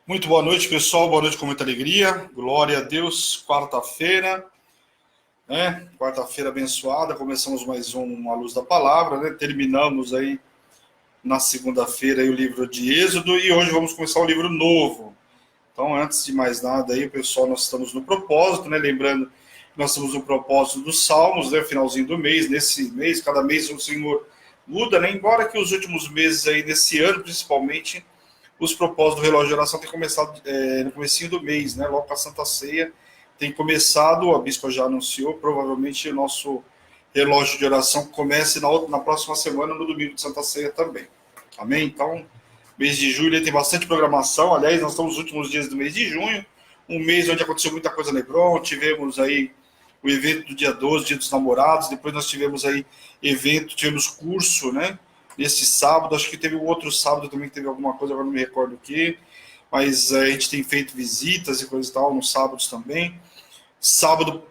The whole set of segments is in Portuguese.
Muito boa noite, pessoal. Boa noite com muita alegria. Glória a Deus. Quarta-feira, né? Quarta-feira abençoada. Começamos mais um A Luz da Palavra, né? Terminamos aí na segunda-feira aí o livro de Êxodo e hoje vamos começar um livro novo. Então, antes de mais nada aí, pessoal, nós estamos no propósito, né? Lembrando que nós estamos no propósito dos Salmos, né? Finalzinho do mês. Nesse mês, cada mês o Senhor muda, né? Embora que os últimos meses aí desse ano, principalmente, os propósitos do relógio de oração têm começado no comecinho do mês, né? Logo com a Santa Ceia tem começado, a bispa já anunciou, provavelmente o nosso relógio de oração comece na próxima semana, no domingo de Santa Ceia também. Amém? Então, mês de julho tem bastante programação. Aliás, nós estamos nos últimos dias do mês de junho, um mês onde aconteceu muita coisa no Hebron, tivemos aí o evento do dia 12, Dia dos Namorados, depois nós tivemos aí tivemos curso, né? Nesse sábado, acho que teve um outro sábado também que teve alguma coisa, agora não me recordo o que, mas a gente tem feito visitas e coisa e tal, nos sábados também. Sábado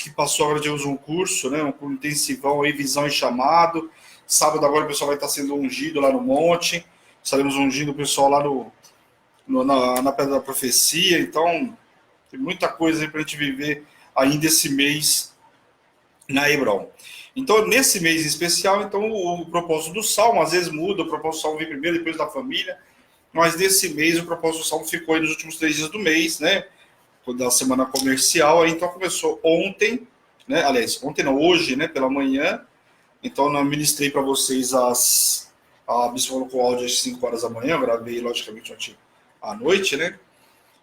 que passou, agora tivemos um curso, né, um curso intensivão aí, visão e chamado. Sábado agora o pessoal vai estar sendo ungido lá no monte, estaremos ungindo o pessoal lá na Pedra da Profecia, então tem muita coisa aí para a gente viver ainda esse mês na Hebron. Então, nesse mês especial, então, o propósito do Salmo, às vezes muda, o propósito do Salmo vem primeiro, depois da família, mas nesse mês o propósito do Salmo ficou aí nos últimos 3 dias do mês, né, da semana comercial, aí então começou ontem, né, aliás, ontem não, hoje, né, pela manhã, então eu ministrei para vocês a bispa colocou o áudio às 5 horas da manhã, eu gravei, logicamente, ontem à noite, né,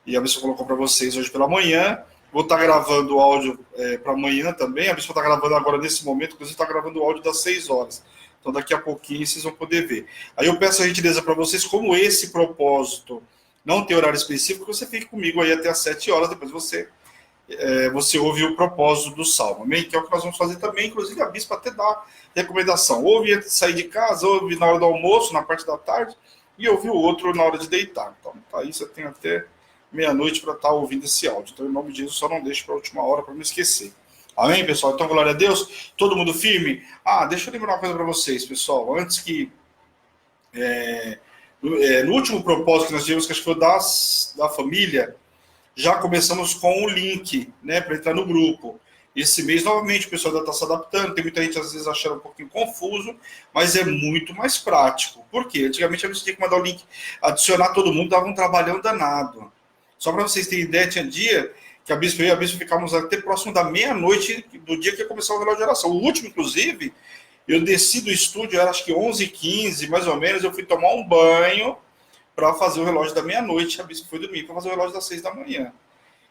e a bispa colocou para vocês hoje pela manhã. Vou estar gravando o áudio para amanhã também. A bispa está gravando agora nesse momento, inclusive está gravando o áudio das 6 horas. Então daqui a pouquinho vocês vão poder ver. Aí eu peço a gentileza para vocês, como esse propósito não tem horário específico, você fique comigo aí até às 7 horas, depois você ouve o propósito do Salmo, amém? Que é o que nós vamos fazer também, inclusive a bispa até dá recomendação. Ouve antes de sair de casa, ouve na hora do almoço, na parte da tarde, e ouve o outro na hora de deitar. Então, tá aí, você tem até meia-noite para estar ouvindo esse áudio. Então, em nome de Jesus, só não deixe para a última hora para não esquecer. Amém, pessoal? Então, glória a Deus. Todo mundo firme? Deixa eu lembrar uma coisa para vocês, pessoal. Antes que... no último propósito que nós tivemos, que acho que foi da família, já começamos com o link, né, para entrar no grupo. Esse mês, novamente, o pessoal ainda está se adaptando. Tem muita gente, às vezes, achando um pouquinho confuso, mas é muito mais prático. Por quê? Antigamente, a gente tinha que mandar o link, adicionar todo mundo, dava um trabalhão danado. Só para vocês terem ideia, tinha dia que a bispa e a bispa ficávamos até próximo da meia-noite do dia que ia começar o relógio de oração. O último, inclusive, eu desci do estúdio, era acho que 11h15, mais ou menos, eu fui tomar um banho para fazer o relógio da meia-noite, a bispa foi dormir para fazer o relógio das 6 da manhã.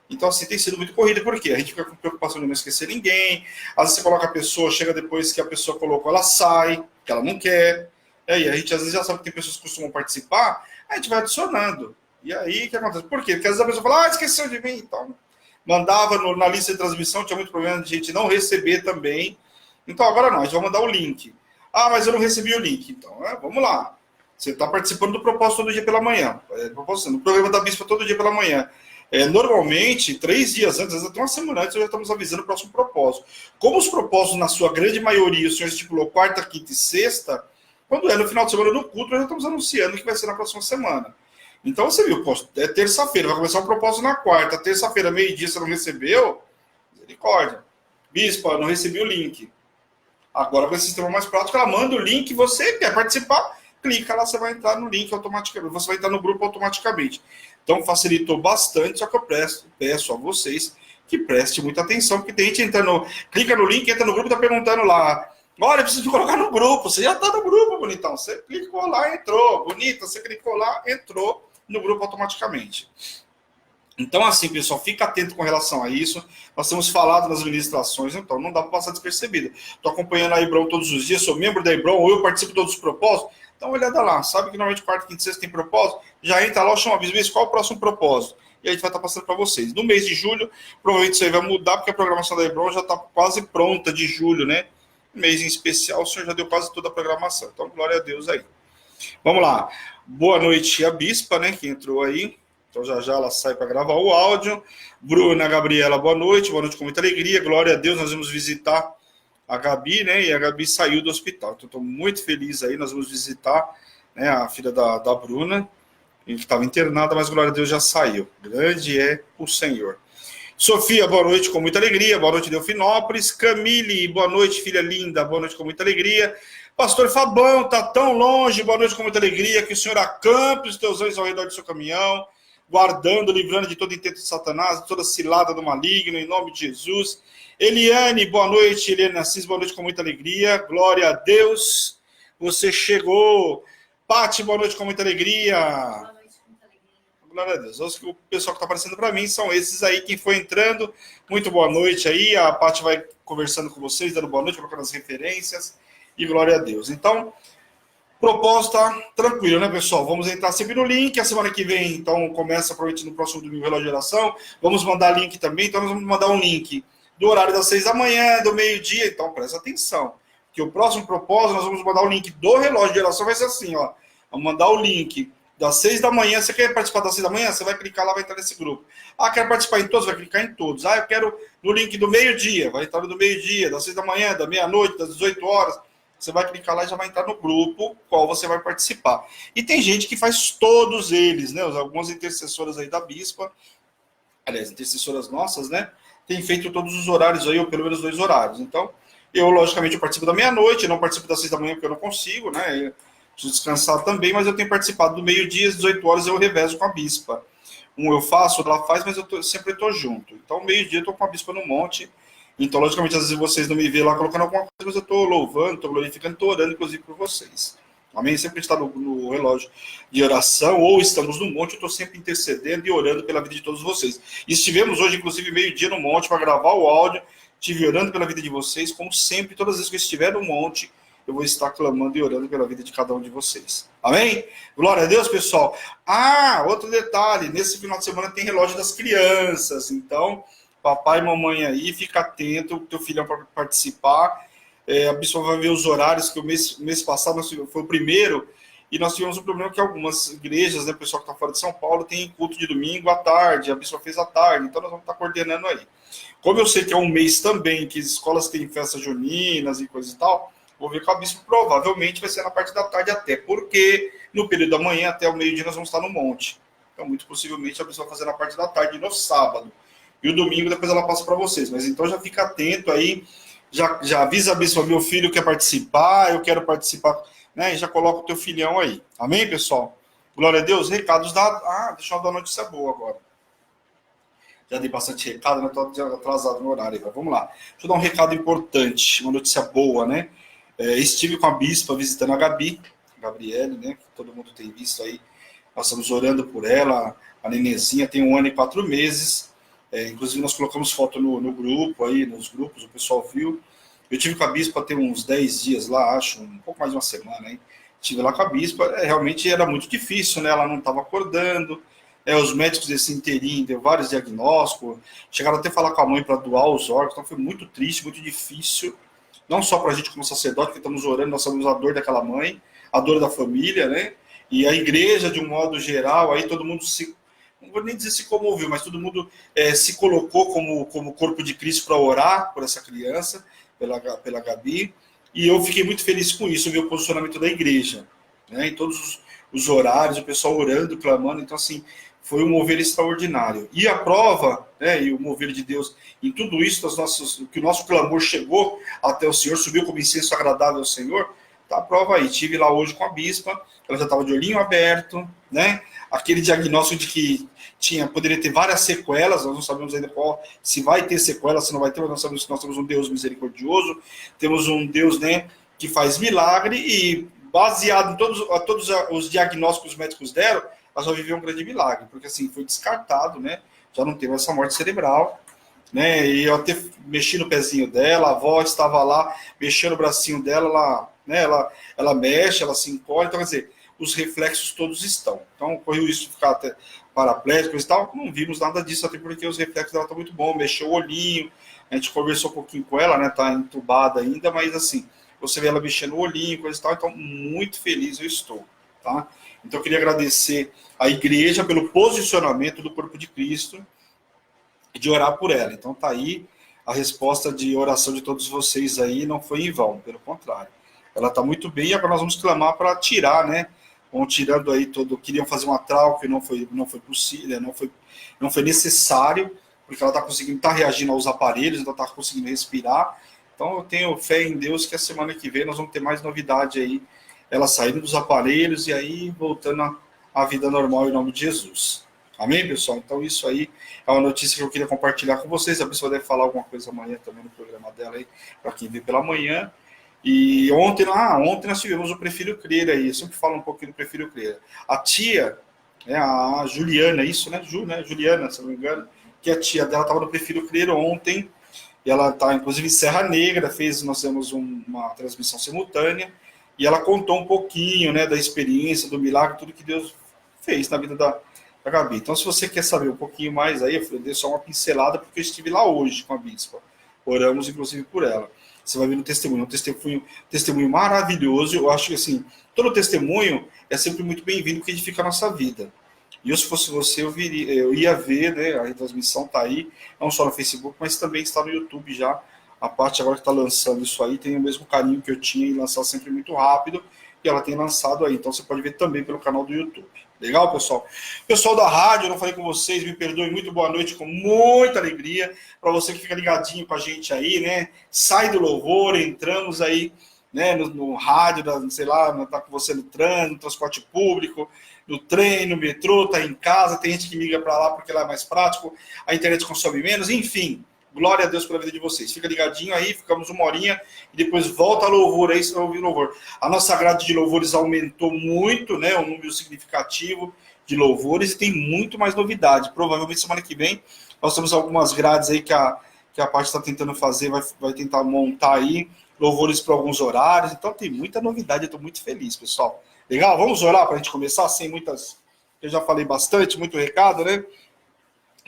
Então, assim, tem sido muito corrida, por quê? A gente fica com preocupação de não esquecer ninguém, às vezes você coloca a pessoa, chega depois que a pessoa colocou, ela sai, que ela não quer, e a gente às vezes já sabe que tem pessoas que costumam participar, a gente vai adicionando. E aí, o que acontece? Por quê? Porque às vezes a pessoa fala, esqueceu de mim, então mandava na lista de transmissão, tinha muito problema de gente não receber também. Então, agora não, a gente vai mandar o link. Mas eu não recebi o link. Então, vamos lá. Você está participando do propósito todo dia pela manhã. No programa da Bispa todo dia pela manhã. Normalmente, 3 dias antes, até uma semana antes, já estamos avisando o próximo propósito. Como os propósitos, na sua grande maioria, o senhor estipulou quarta, quinta e sexta, quando é no final de semana no culto, nós já estamos anunciando que vai ser na próxima semana. Então você viu, é terça-feira, vai começar o propósito na quarta, terça-feira, meio-dia, você não recebeu? Misericórdia. Bispa, não recebi o link. Agora, com esse sistema mais prático, ela manda o link, você quer participar, clica lá, você vai entrar no link automaticamente, você vai entrar no grupo automaticamente. Então, facilitou bastante, só que eu peço a vocês que prestem muita atenção, porque tem gente entrando, clica no link, entra no grupo, tá perguntando lá, olha, preciso colocar no grupo, você já tá no grupo, bonitão, você clicou lá, entrou, bonita, você clicou lá, entrou no grupo automaticamente. Então, assim, pessoal, fica atento com relação a isso. Nós temos falado nas ministrações, então não dá para passar despercebido. Estou acompanhando a Hebron todos os dias, sou membro da Hebron, ou eu participo de todos os propósitos. Dá uma olhada lá. Sabe que normalmente quarta, quinta e sexta tem propósito? Já entra lá, chama a bispa, qual é o próximo propósito? E a gente vai estar passando para vocês. No mês de julho, provavelmente isso aí vai mudar, porque a programação da Hebron já está quase pronta de julho, né? Mês em especial, o senhor já deu quase toda a programação. Então, glória a Deus aí. Vamos lá. Boa noite a bispa, né, que entrou aí. Então já ela sai para gravar o áudio. Bruna, Gabriela, boa noite com muita alegria, glória a Deus, nós vamos visitar a Gabi, né, e a Gabi saiu do hospital, então estou muito feliz aí, nós vamos visitar, né, a filha da Bruna, estava internada, mas glória a Deus já saiu. Grande é o Senhor. Sofia, boa noite com muita alegria. Boa noite, Delfinópolis. Camille, boa noite, filha linda. Boa noite com muita alegria. Pastor Fabão, está tão longe. Boa noite com muita alegria. Que o Senhor acampe os teus anjos ao redor do seu caminhão, guardando, livrando de todo intento de Satanás, de toda cilada do maligno, em nome de Jesus. Eliane, boa noite. Eliane Assis, boa noite com muita alegria. Glória a Deus. Você chegou. Pati, boa noite com muita alegria. Glória a Deus. O pessoal que está aparecendo para mim são esses aí. Quem foi entrando, muito boa noite aí. A Paty vai conversando com vocês, dando boa noite, colocando as referências. E glória a Deus. Então, proposta tranquila, né, pessoal? Vamos entrar sempre no link. A semana que vem, então, começa provavelmente no próximo domingo, relógio de oração. Vamos mandar link também. Então, nós vamos mandar um link do horário das 6 da manhã, do meio-dia. Então, presta atenção. Que o próximo propósito, nós vamos mandar o link do relógio de oração. Vai ser assim, ó. Vamos mandar o link das 6 da manhã. Você quer participar das 6 da manhã? Você vai clicar lá, vai entrar nesse grupo. Ah, quero participar em todos? Vai clicar em todos. Ah, eu quero no link do meio-dia. Vai entrar no meio-dia, das 6 da manhã, da meia-noite, das 18 horas. Você vai clicar lá e já vai entrar no grupo qual você vai participar. E tem gente que faz todos eles, né? Algumas intercessoras aí da Bispa, aliás, intercessoras nossas, né? Tem feito todos os horários aí, ou pelo menos 2 horários. Então, eu, logicamente, eu participo da meia-noite, não participo das 6 da manhã porque eu não consigo, né? Preciso descansar também, mas eu tenho participado do meio-dia, às 18 horas, eu revezo com a Bispa. Um eu faço, outra ela faz, mas eu sempre estou junto. Então, meio-dia eu estou com a Bispa no monte. Então, logicamente, às vezes vocês não me vêem lá colocando alguma coisa, mas eu estou louvando, estou glorificando, estou orando, inclusive, por vocês. Amém? Sempre está no relógio de oração, ou estamos no monte, eu estou sempre intercedendo e orando pela vida de todos vocês. E estivemos hoje, inclusive, meio-dia no monte para gravar o áudio, estive orando pela vida de vocês, como sempre, todas as vezes que eu estiver no monte, eu vou estar clamando e orando pela vida de cada um de vocês. Amém? Glória a Deus, pessoal. Ah, outro detalhe, nesse final de semana tem relógio das crianças, então, papai e mamãe aí, fica atento, o teu filhão para participar. A Bispa vai ver os horários, que o mês passado foi o primeiro, e nós tivemos um problema que algumas igrejas, né, o pessoal que está fora de São Paulo, tem culto de domingo à tarde, a Bispa fez à tarde, então nós vamos estar coordenando aí. Como eu sei que é um mês também, que as escolas têm festas juninas e coisa e tal, vou ver com a Bispa, provavelmente vai ser na parte da tarde até, porque no período da manhã até o meio-dia nós vamos estar no monte. Então, muito possivelmente, a Bispa vai fazer na parte da tarde no sábado. E o domingo depois ela passa para vocês. Mas então já fica atento aí, já avisa a Bispa, meu filho quer participar, eu quero participar, né? E já coloca o teu filhão aí. Amém, pessoal? Glória a Deus. Recados dados. Deixa eu dar uma notícia boa agora. Já dei bastante recado, né? Estou atrasado no horário. Mas vamos lá. Deixa eu dar um recado importante, uma notícia boa, né? Estive com a Bispa visitando a Gabriele, né? Que todo mundo tem visto aí. Nós estamos orando por ela. A nenenzinha tem 1 ano e 4 meses. Inclusive, nós colocamos foto no grupo, aí, nos grupos, o pessoal viu. Eu tive com a Bispa tem uns 10 dias lá, acho, um pouco mais de uma semana, hein? Estive lá com a Bispa, realmente era muito difícil, né? Ela não estava acordando, os médicos desse inteirinho deu vários diagnósticos, chegaram até a falar com a mãe para doar os órgãos, então foi muito triste, muito difícil, não só para a gente como sacerdote, que estamos orando, nós sabemos a dor daquela mãe, a dor da família, né? E a igreja, de um modo geral, aí todo mundo não vou nem dizer se comoveu, mas todo mundo se colocou como corpo de Cristo para orar por essa criança, pela Gabi, e eu fiquei muito feliz com isso, ver o posicionamento da igreja, né, em todos os horários, o pessoal orando, clamando, então assim, foi um mover extraordinário. E a prova, né, e o mover de Deus em tudo isso, que o nosso clamor chegou até o Senhor, subiu como incenso agradável ao Senhor, tá a prova aí. Estive lá hoje com a Bispa, ela já estava de olhinho aberto, né? Aquele diagnóstico de que poderia ter várias sequelas, nós não sabemos ainda se vai ter sequelas, se não vai ter, mas nós sabemos que nós temos um Deus misericordioso, temos um Deus, né, que faz milagre, e baseado em todos os diagnósticos que os médicos deram, ela já viveu um grande milagre, porque assim, foi descartado, né? Já não teve essa morte cerebral, né? E eu até mexi no pezinho dela, a avó estava lá, mexendo o bracinho dela, ela mexe, ela se encolhe, então quer dizer, os reflexos todos estão. Então, correu isso de ficar até paraplégico e tal, não vimos nada disso, até porque os reflexos dela estão muito bons, mexeu o olhinho, a gente conversou um pouquinho com ela, né, tá entubada ainda, mas assim, você vê ela mexendo o olhinho, coisa e tal, então muito feliz eu estou, tá? Então, eu queria agradecer à igreja pelo posicionamento do corpo de Cristo e de orar por ela. Então, tá aí a resposta de oração de todos vocês aí, não foi em vão, pelo contrário. Ela está muito bem, e agora nós vamos clamar para tirar, né, vão tirando aí queriam fazer uma trauca e não foi possível, não foi necessário, porque ela está conseguindo, está reagindo aos aparelhos, então está conseguindo respirar. Então eu tenho fé em Deus que a semana que vem nós vamos ter mais novidade aí, ela saindo dos aparelhos e aí voltando à vida normal em nome de Jesus. Amém, pessoal? Então isso aí é uma notícia que eu queria compartilhar com vocês. A pessoa deve falar alguma coisa amanhã também no programa dela aí, para quem vê pela manhã. E ontem nós tivemos o Prefiro Crer aí. Eu sempre falo um pouquinho do Prefiro Crer. A tia, a Juliana, isso, né? Juliana, se não me engano, que a tia dela estava no Prefiro Crer ontem. E ela está, inclusive, em Serra Negra. Nós temos uma transmissão simultânea. E ela contou um pouquinho, né, da experiência, do milagre, tudo que Deus fez na vida da Gabi. Então, se você quer saber um pouquinho mais aí, eu dei só uma pincelada, porque eu estive lá hoje com a bispa. Oramos, inclusive, por ela. Você vai ver no testemunho, testemunho maravilhoso. Eu acho que, assim, todo testemunho é sempre muito bem-vindo, porque edifica a nossa vida. E eu, se fosse você, eu ia ver, né, a retransmissão está aí, não só no Facebook, mas também está no YouTube já. A parte agora que está lançando isso aí tem o mesmo carinho que eu tinha em lançar sempre muito rápido, e ela tem lançado aí. Então você pode ver também pelo canal do YouTube. Legal, pessoal? Pessoal da rádio, eu não falei com vocês, me perdoem, muito boa noite, com muita alegria. Para você que fica ligadinho com a gente aí, né? Sai do louvor, entramos aí, né, no rádio, sei lá, tá com você no trânsito, no transporte público, no trem, no metrô, tá em casa, tem gente que migra para lá porque lá é mais prático, a internet consome menos, enfim. Glória a Deus pela vida de vocês. Fica ligadinho aí, ficamos uma horinha e depois volta a louvor aí, você vai ouvir louvor. A nossa grade de louvores aumentou muito, né? Um número significativo de louvores e tem muito mais novidade. Provavelmente semana que vem nós temos algumas grades aí que a parte está tentando fazer, vai tentar montar aí louvores para alguns horários. Então tem muita novidade, eu estou muito feliz, pessoal. Legal? Vamos orar para a gente começar sem muitas. Eu já falei bastante, muito recado, né?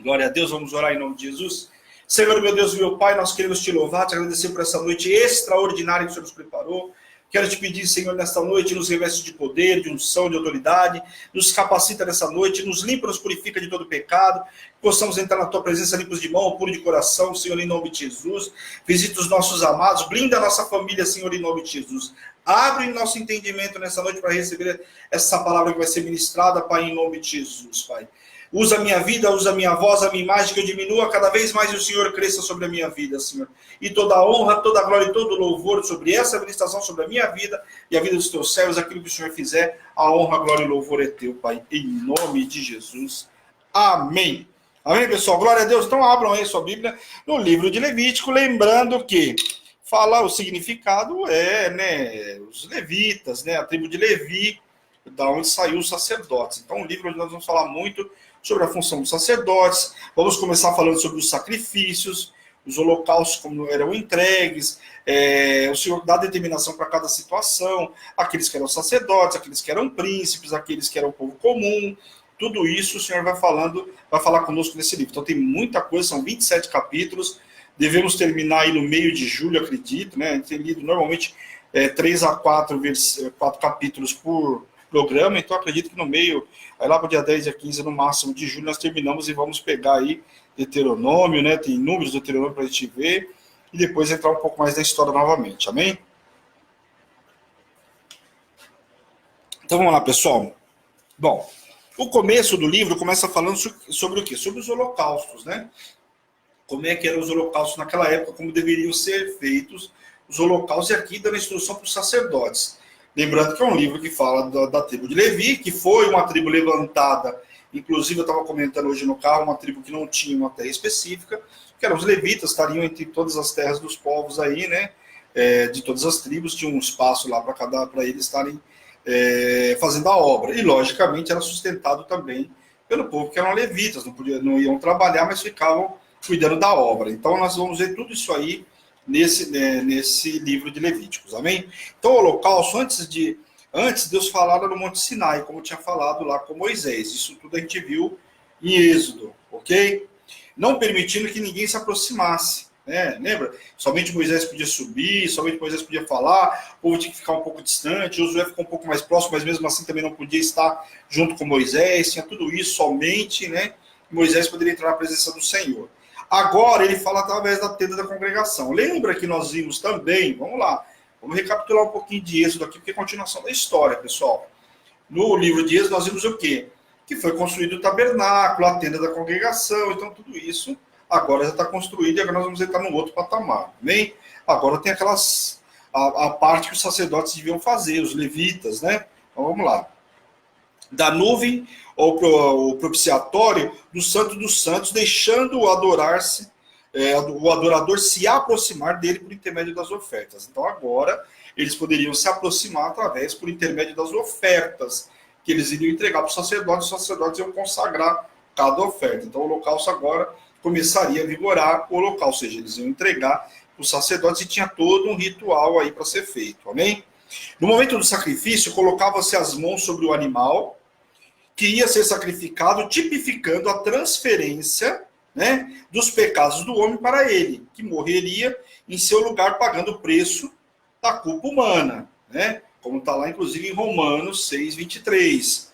Glória a Deus, vamos orar em nome de Jesus. Senhor, meu Deus e meu Pai, nós queremos te louvar, te agradecer por essa noite extraordinária que o Senhor nos preparou. Quero te pedir, Senhor, nesta noite, nos reveste de poder, de unção, de autoridade, nos capacita nessa noite, nos limpa, nos purifica de todo pecado, possamos entrar na tua presença limpos de mão, puro de coração, Senhor, em nome de Jesus. Visita os nossos amados, blinda a nossa família, Senhor, em nome de Jesus. Abre nosso entendimento nessa noite para receber essa palavra que vai ser ministrada, Pai, em nome de Jesus, Pai. Usa a minha vida, usa a minha voz, a minha imagem, que eu diminua cada vez mais e o Senhor cresça sobre a minha vida, Senhor. E toda a honra, toda a glória e todo o louvor sobre essa administração, sobre a minha vida e a vida dos teus servos, aquilo que o Senhor fizer, a honra, a glória e o louvor é teu, Pai. Em nome de Jesus. Amém. Amém, pessoal? Glória a Deus. Então abram aí sua Bíblia no livro de Levítico, lembrando que falar o significado né, os levitas, né, a tribo de Levi, da onde saiu os sacerdotes. Então, um livro onde nós vamos falar muito sobre a função dos sacerdotes, vamos começar falando sobre os sacrifícios, os holocaustos como eram entregues, o Senhor dá determinação para cada situação, aqueles que eram sacerdotes, aqueles que eram príncipes, aqueles que eram o povo comum, tudo isso o Senhor vai falar conosco nesse livro. Então tem muita coisa, são 27 capítulos, devemos terminar aí no meio de julho, acredito, né? A gente tem lido normalmente 3 a 4 capítulos por programa, então acredito que no meio, aí lá para o dia 10 e 15 no máximo de julho, nós terminamos e vamos pegar aí Deuteronômio, né? Tem números do Deuteronômio para a gente ver, e depois entrar um pouco mais da história novamente, amém? Então vamos lá, pessoal. Bom, o começo do livro começa falando sobre o quê? Sobre os holocaustos, né? Como é que eram os holocaustos naquela época, como deveriam ser feitos os holocaustos, e aqui dando instrução para os sacerdotes. Lembrando que é um livro que fala da tribo de Levi, que foi uma tribo levantada, inclusive eu estava comentando hoje no carro, uma tribo que não tinha uma terra específica, que eram os levitas, estariam entre todas as terras dos povos aí, né, de todas as tribos, tinha um espaço lá para eles estarem fazendo a obra, e logicamente era sustentado também pelo povo que eram levitas, não iam trabalhar, mas ficavam cuidando da obra. Então nós vamos ver tudo isso aí nesse livro de Levíticos, amém? Então o holocausto, antes Deus falava no Monte Sinai, como tinha falado lá com Moisés, isso tudo a gente viu em Êxodo, ok? Não permitindo que ninguém se aproximasse, né? Lembra? Somente Moisés podia subir, somente Moisés podia falar, o povo tinha que ficar um pouco distante, Josué ficou um pouco mais próximo, mas mesmo assim também não podia estar junto com Moisés, tinha tudo isso, somente, né? Moisés poderia entrar na presença do Senhor. Agora ele fala através da tenda da congregação. Lembra que nós vimos também, vamos lá, vamos recapitular um pouquinho de Êxodo aqui, porque é a continuação da história, pessoal. no livro de Êxodo, nós vimos o quê? Que foi construído o tabernáculo, a tenda da congregação, então tudo isso agora já está construído e agora nós vamos entrar num outro patamar, amém? Agora tem aquelas, a parte que os sacerdotes deviam fazer, os levitas, né? Então vamos lá. Da nuvem ao propiciatório do Santo dos Santos, deixando o o adorador se aproximar dele por intermédio das ofertas. Então agora eles poderiam se aproximar por intermédio das ofertas que eles iriam entregar para os sacerdotes iam consagrar cada oferta. Então o holocausto agora começaria a vigorar o holocausto, ou seja, eles iam entregar para os sacerdotes e tinha todo um ritual aí para ser feito, amém? No momento do sacrifício, colocava-se as mãos sobre o animal que ia ser sacrificado, tipificando a transferência, né, dos pecados do homem para ele, que morreria em seu lugar pagando o preço da culpa humana, né? Como está lá, inclusive, em Romanos 6:23.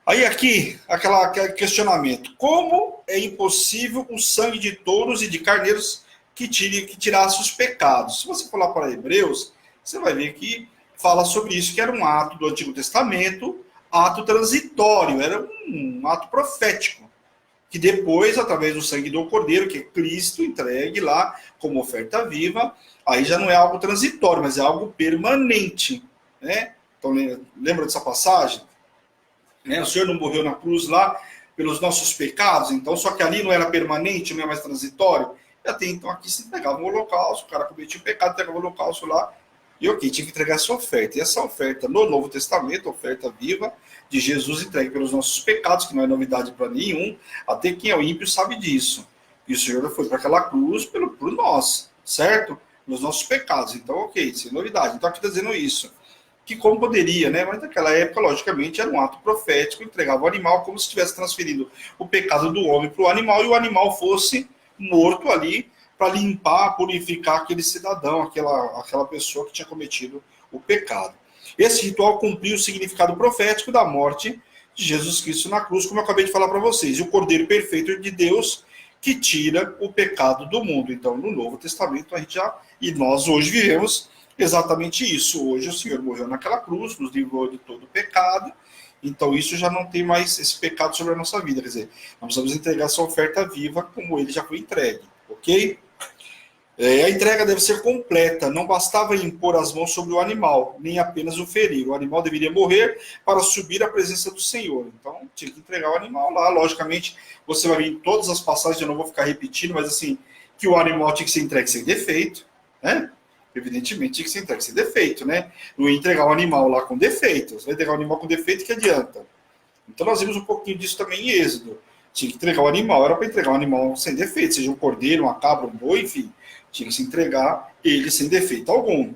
Aí aqui, aquele questionamento. Como é impossível o sangue de touros e de carneiros que tirasse os pecados? Se você for lá para Hebreus, você vai ver que fala sobre isso, que era um ato do Antigo Testamento, ato transitório, era um ato profético, que depois, através do sangue do Cordeiro, que é Cristo, entregue lá como oferta viva, aí já não é algo transitório, mas é algo permanente, né? Então, lembra dessa passagem? Né? O Senhor não morreu na cruz lá pelos nossos pecados, então, só que ali não era permanente, não é mais transitório. E até então aqui se entregava um holocausto, o cara cometia o pecado, entregava o holocausto lá, e ok, tinha que entregar essa oferta. E essa oferta no Novo Testamento, oferta viva de Jesus entregue pelos nossos pecados, que não é novidade para nenhum, até quem é o ímpio sabe disso. E o Senhor foi para aquela cruz por nós, certo? Nos nossos pecados. Então, ok, sem novidade. Então aqui está dizendo isso. Que como poderia, né? Mas naquela época, logicamente, era um ato profético, entregava o animal como se estivesse transferindo o pecado do homem para o animal, e o animal fosse morto ali para limpar, purificar aquele cidadão, aquela pessoa que tinha cometido o pecado. Esse ritual cumpriu o significado profético da morte de Jesus Cristo na cruz, como eu acabei de falar para vocês, e o Cordeiro perfeito de Deus que tira o pecado do mundo. Então, no Novo Testamento, e nós hoje vivemos exatamente isso. Hoje o Senhor morreu naquela cruz, nos livrou de todo o pecado, então isso já não tem mais esse pecado sobre a nossa vida. Quer dizer, nós precisamos entregar essa oferta viva como ele já foi entregue, ok? A entrega deve ser completa, não bastava impor as mãos sobre o animal, nem apenas o ferir. O animal deveria morrer para subir à presença do Senhor. Então, tinha que entregar o animal lá. Logicamente, você vai ver em todas as passagens, eu não vou ficar repetindo, mas assim, que o animal tinha que ser entregue sem defeito, né? Evidentemente, tinha que ser entregue sem defeito, né? Não ia entregar o animal lá com defeito. Você vai entregar o animal com defeito, que adianta? Então, nós vimos um pouquinho disso também em Êxodo. Tinha que entregar o animal, era para entregar um animal sem defeito, seja um cordeiro, uma cabra, um boi, enfim. Tinha que se entregar ele sem defeito algum.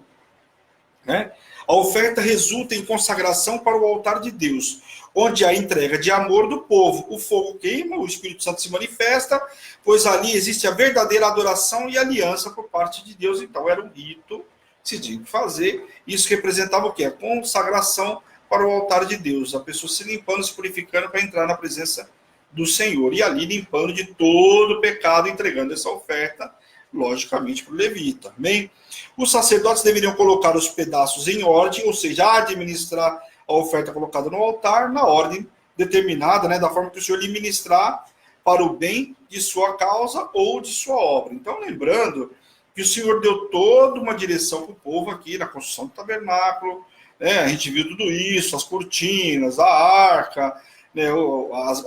Né? A oferta resulta em consagração para o altar de Deus, onde há entrega de amor do povo. O fogo queima, o Espírito Santo se manifesta, pois ali existe a verdadeira adoração e aliança por parte de Deus. Então era um rito que se tinha que fazer. Isso representava o quê? A consagração para o altar de Deus. A pessoa se limpando, se purificando para entrar na presença do Senhor. E ali limpando de todo o pecado, entregando essa oferta, logicamente, para o levita. Amém? Os sacerdotes deveriam colocar os pedaços em ordem, ou seja, administrar a oferta colocada no altar na ordem determinada, né, da forma que o Senhor lhe ministrar para o bem de sua causa ou de sua obra. Então, lembrando que o Senhor deu toda uma direção para o povo aqui na construção do tabernáculo, né, a gente viu tudo isso, as cortinas, a arca, né,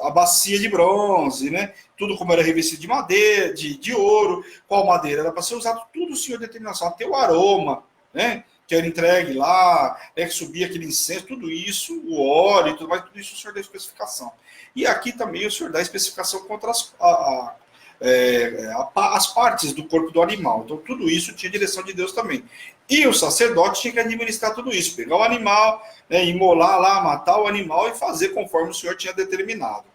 a bacia de bronze, né, tudo como era revestido de madeira, de ouro, qual madeira era para ser usado, tudo o Senhor determinação, até o aroma, né, que era entregue lá, que subia aquele incenso, tudo isso, o óleo e tudo mais, tudo isso o Senhor deu especificação. E aqui também o Senhor dá especificação contra as partes do corpo do animal. Então tudo isso tinha direção de Deus também. E o sacerdote tinha que administrar tudo isso, pegar o animal, né, imolar lá, matar o animal e fazer conforme o Senhor tinha determinado.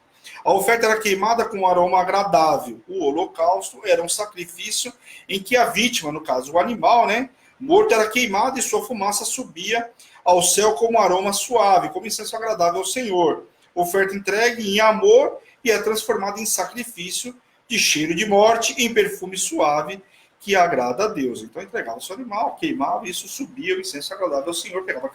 A oferta era queimada com um aroma agradável. O holocausto era um sacrifício em que a vítima, no caso o animal, né, morto, era queimado e sua fumaça subia ao céu como aroma suave, como incenso agradável ao Senhor. Oferta entregue em amor e é transformada em sacrifício de cheiro de morte, em perfume suave, que agrada a Deus. Então entregava o seu animal, queimava, e isso subia o incenso agradável ao Senhor, pegava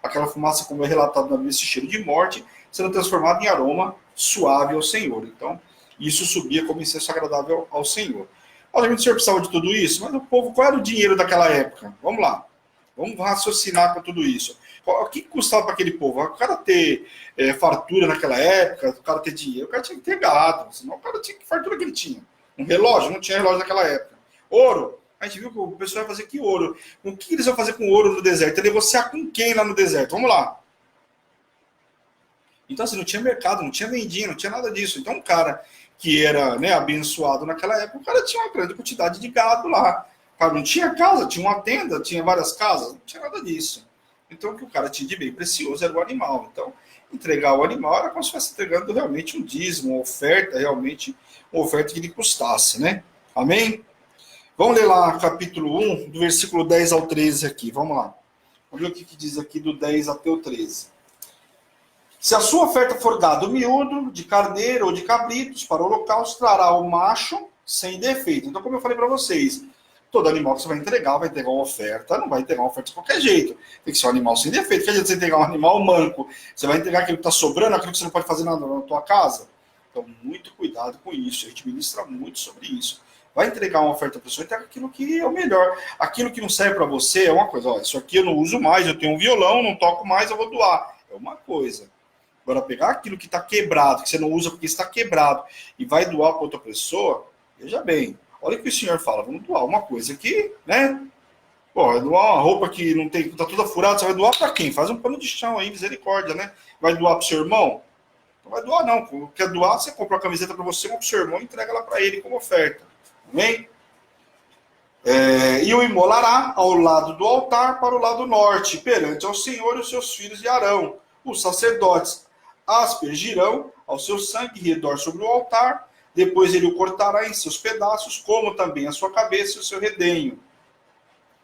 aquela fumaça, como é relatado na Bíblia, esse cheiro de morte, sendo transformado em aroma suave ao Senhor. Então, isso subia como incenso agradável ao Senhor. Obviamente o Senhor precisava de tudo isso, mas o povo, qual era o dinheiro daquela época? Vamos lá. Vamos raciocinar com tudo isso. O que custava para aquele povo? O cara ter fartura naquela época, o cara ter dinheiro, o cara tinha que ter gado, senão o cara tinha que fartura que ele tinha. Um relógio, não tinha relógio naquela época. Ouro, a gente viu que o pessoal vai fazer que ouro. O que eles vão fazer com ouro no deserto? É negociar com quem lá no deserto? Vamos lá. Então, assim, não tinha mercado, não tinha vendinha, não tinha nada disso. Então, um cara que era, né, abençoado naquela época, o cara tinha uma grande quantidade de gado lá. O cara não tinha casa, tinha uma tenda, tinha várias casas, não tinha nada disso. Então, o que o cara tinha de bem precioso era o animal. Então, entregar o animal era como se estivesse entregando realmente um dízimo, uma oferta, realmente uma oferta que lhe custasse, né? Amém? Vamos ler lá capítulo 1, do versículo 10 ao 13 aqui. Vamos lá. Vamos ver o que diz aqui do 10 até o 13. Se a sua oferta for gado miúdo, de carneiro ou de cabritos, para o holocausto, trará o macho sem defeito. Então, como eu falei para vocês, todo animal que você vai entregar uma oferta, não vai entregar uma oferta de qualquer jeito. Tem que ser um animal sem defeito. Quer dizer, você entregar um animal manco, você vai entregar aquilo que está sobrando, aquilo que você não pode fazer na tua casa? Então, muito cuidado com isso. A gente ministra muito sobre isso. Vai entregar uma oferta para a pessoa, entrega aquilo que é o melhor. Aquilo que não serve para você é uma coisa. Ó, isso aqui eu não uso mais, eu tenho um violão, não toco mais, eu vou doar. É uma coisa. Agora, pegar aquilo que está quebrado, que você não usa porque está quebrado, e vai doar para outra pessoa, veja bem, olha o que o senhor fala, vamos doar uma coisa que, né? Pô, vai doar uma roupa que não tem, está toda furada, você vai doar para quem? Faz um pano de chão aí, misericórdia, né? Vai doar para o seu irmão? Não vai doar, não. Quer doar, você compra uma camiseta para você, uma para o seu irmão e entrega ela para ele como oferta. Amém? E o imolará ao lado do altar para o lado norte, perante ao Senhor e os seus filhos de Arão. Os sacerdotes aspergirão ao seu sangue redor sobre o altar, depois ele o cortará em seus pedaços, como também a sua cabeça e o seu redenho.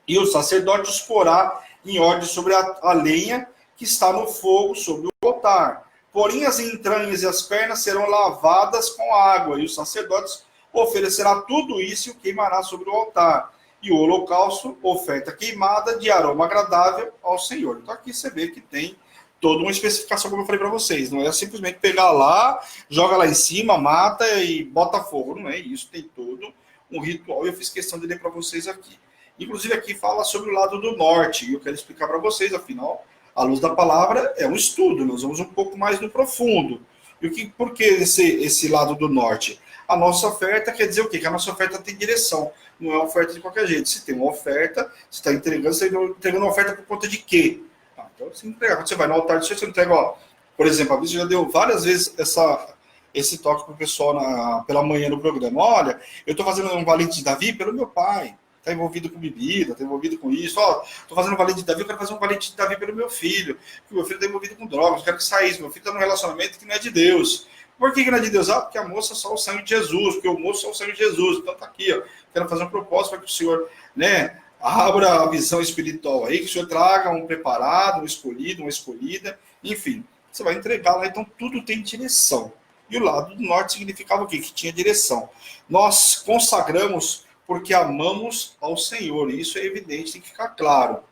E o sacerdote os porá em ordem sobre a lenha que está no fogo sobre o altar. Porém, as entranhas e as pernas serão lavadas com água, e os sacerdotes oferecerá tudo isso e o queimará sobre o altar. E o holocausto, oferta queimada de aroma agradável ao Senhor. Então aqui você vê que tem toda uma especificação, como eu falei para vocês. Não é simplesmente pegar lá, joga lá em cima, mata e bota fogo. Não é isso, tem todo um ritual e eu fiz questão de ler para vocês aqui. Inclusive aqui fala sobre o lado do norte, e eu quero explicar para vocês, afinal, à luz da palavra é um estudo, nós vamos um pouco mais no profundo. E por que esse lado do norte? A nossa oferta quer dizer o quê? Que a nossa oferta tem direção, não é uma oferta de qualquer jeito. Se tem uma oferta, você está entregando uma oferta por conta de quê? Então, você entrega. Quando você vai no altar do Senhor, você entrega, ó, por exemplo, a Bíblia já deu várias vezes esse toque para o pessoal pela manhã no programa. Olha, eu estou fazendo um valente de Davi pelo meu pai. Está envolvido com bebida, está envolvido com isso. Ó, estou fazendo um valente de Davi, eu quero fazer um valente de Davi pelo meu filho. Porque meu filho está envolvido com drogas, eu quero que saia isso. Meu filho está num relacionamento que não é de Deus. Por que não é de Deus? Ah, porque a moça é só o sangue de Jesus, porque o moço é só o sangue de Jesus. Então tá aqui, ó. Quero fazer um propósito para que o Senhor, né, abra a visão espiritual aí, que o Senhor traga um preparado, um escolhido, uma escolhida, enfim. Você vai entregar lá, então tudo tem direção. E o lado do norte significava o quê? Que tinha direção. Nós consagramos porque amamos ao Senhor, e isso é evidente, tem que ficar claro.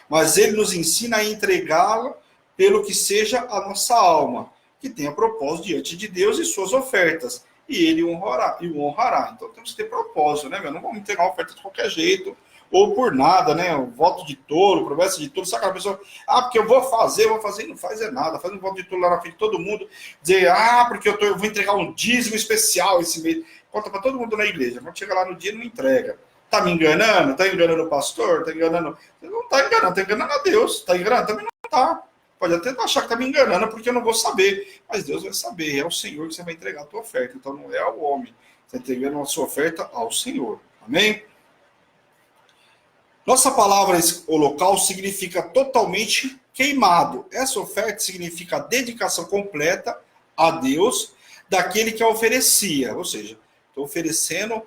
Mas ele nos ensina a entregá-lo pelo que seja a nossa alma, que tenha propósito diante de Deus e suas ofertas, e ele o honrará. Então temos que ter propósito, né, meu? Não vamos entregar uma oferta de qualquer jeito, ou por nada, né? O voto de tolo, promessa de tolo, sabe aquela pessoa, porque eu vou fazer, e não faz nada, faz um voto de tolo lá na frente de todo mundo, dizer, porque eu vou entregar um dízimo especial esse mês, conta para todo mundo na igreja, quando chega lá no dia não entrega. Tá me enganando? Tá enganando o pastor? Tá enganando? Não tá enganando, tá enganando a Deus, tá enganando? Também não tá. Pode até achar que tá me enganando, porque eu não vou saber, mas Deus vai saber, é o Senhor que você vai entregar a tua oferta, então não é ao homem, você está entregando a sua oferta ao Senhor, amém? Nossa palavra holocausto significa totalmente queimado. Essa oferta significa a dedicação completa a Deus daquele que a oferecia. Ou seja, estou oferecendo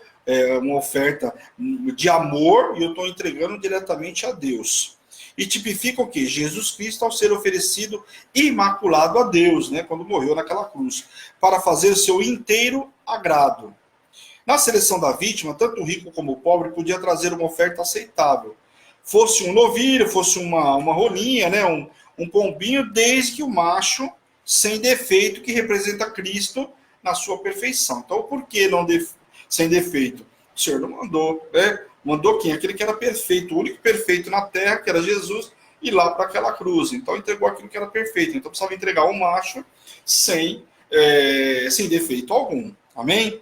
uma oferta de amor e eu estou entregando diretamente a Deus. E tipifica o quê? Jesus Cristo ao ser oferecido imaculado a Deus, né, quando morreu naquela cruz, para fazer o seu inteiro agrado. Na seleção da vítima, tanto o rico como o pobre podia trazer uma oferta aceitável. Fosse um novilho, fosse uma rolinha, né, um pombinho, desde que o macho sem defeito, que representa Cristo na sua perfeição. Então, por que não sem defeito? O Senhor não mandou, né? Mandou quem? Aquele que era perfeito, o único perfeito na terra, que era Jesus, ir lá para aquela cruz. Então, entregou aquilo que era perfeito. Então, precisava entregar um macho sem defeito algum. Amém?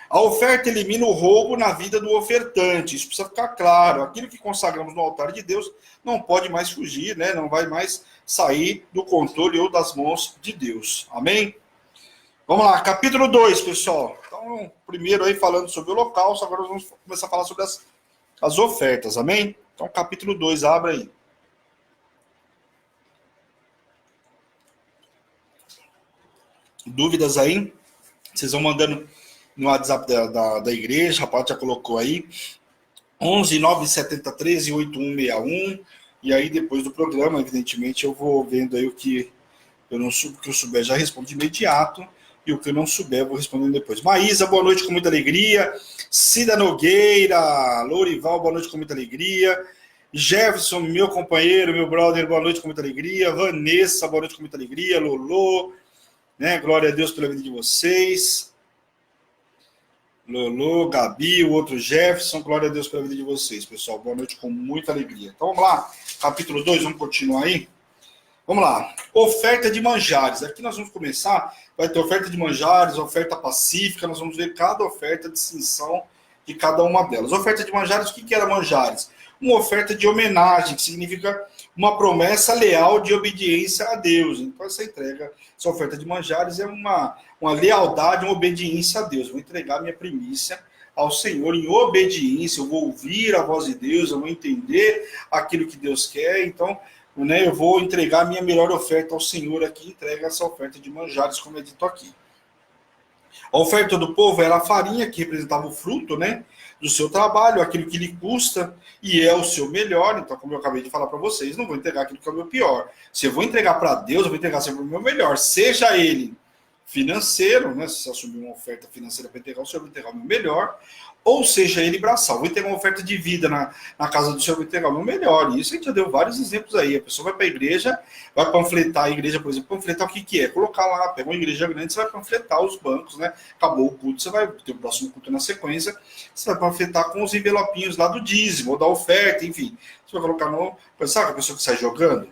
A oferta elimina o roubo na vida do ofertante. Isso precisa ficar claro. Aquilo que consagramos no altar de Deus não pode mais fugir, né? Não vai mais sair do controle ou das mãos de Deus. Amém? Vamos lá, capítulo 2, pessoal. Então, primeiro aí falando sobre o holocausto, agora nós vamos começar a falar sobre as ofertas. Amém? Então, capítulo 2, abre aí. Dúvidas aí? Vocês vão mandando no WhatsApp da igreja, o rapaz já colocou aí, 11 970 13 8161, e aí depois do programa, evidentemente, eu vou vendo aí o que eu souber, já respondo de imediato, e o que eu não souber, eu vou respondendo depois. Maísa, boa noite com muita alegria. Cida Nogueira, Lourival, boa noite com muita alegria. Jefferson, meu companheiro, meu brother, boa noite com muita alegria. Vanessa, boa noite com muita alegria. Lolo, né? Glória a Deus pela vida de vocês. Lolo, Gabi, o outro Jefferson, glória a Deus pela vida de vocês, pessoal. Boa noite com muita alegria. Então vamos lá, capítulo 2, vamos continuar aí? Vamos lá, oferta de manjares. Aqui nós vamos começar, vai ter oferta de manjares, oferta pacífica, nós vamos ver cada oferta, distinção de cada uma delas. Oferta de manjares, o que era manjares? Uma oferta de homenagem, que significa uma promessa leal de obediência a Deus. Então essa entrega, essa oferta de manjares é uma lealdade, uma obediência a Deus. Eu vou entregar minha primícia ao Senhor em obediência, eu vou ouvir a voz de Deus, eu vou entender aquilo que Deus quer, então, né, eu vou entregar a minha melhor oferta ao Senhor aqui, entrega essa oferta de manjares, como é dito aqui. A oferta do povo era a farinha, que representava o fruto, né, do seu trabalho, aquilo que lhe custa e é o seu melhor. Então, como eu acabei de falar para vocês, não vou entregar aquilo que é o meu pior. Se eu vou entregar para Deus, eu vou entregar sempre o meu melhor, seja ele financeiro, né? Se você assumir uma oferta financeira para entregar, o Senhor vai entregar o meu melhor, ou seja ele braçal. Vou entregar uma oferta de vida na casa do Senhor, vou entregar o meu melhor. E isso a gente já deu vários exemplos aí. A pessoa vai para a igreja, vai panfletar a igreja, por exemplo, panfletar o que é? Colocar lá, pega uma igreja grande, você vai panfletar os bancos, né? Acabou o culto, você vai ter o próximo culto na sequência, você vai panfletar com os envelopinhos lá do dízimo, ou da oferta, enfim. Você vai colocar no... Sabe a pessoa que sai jogando?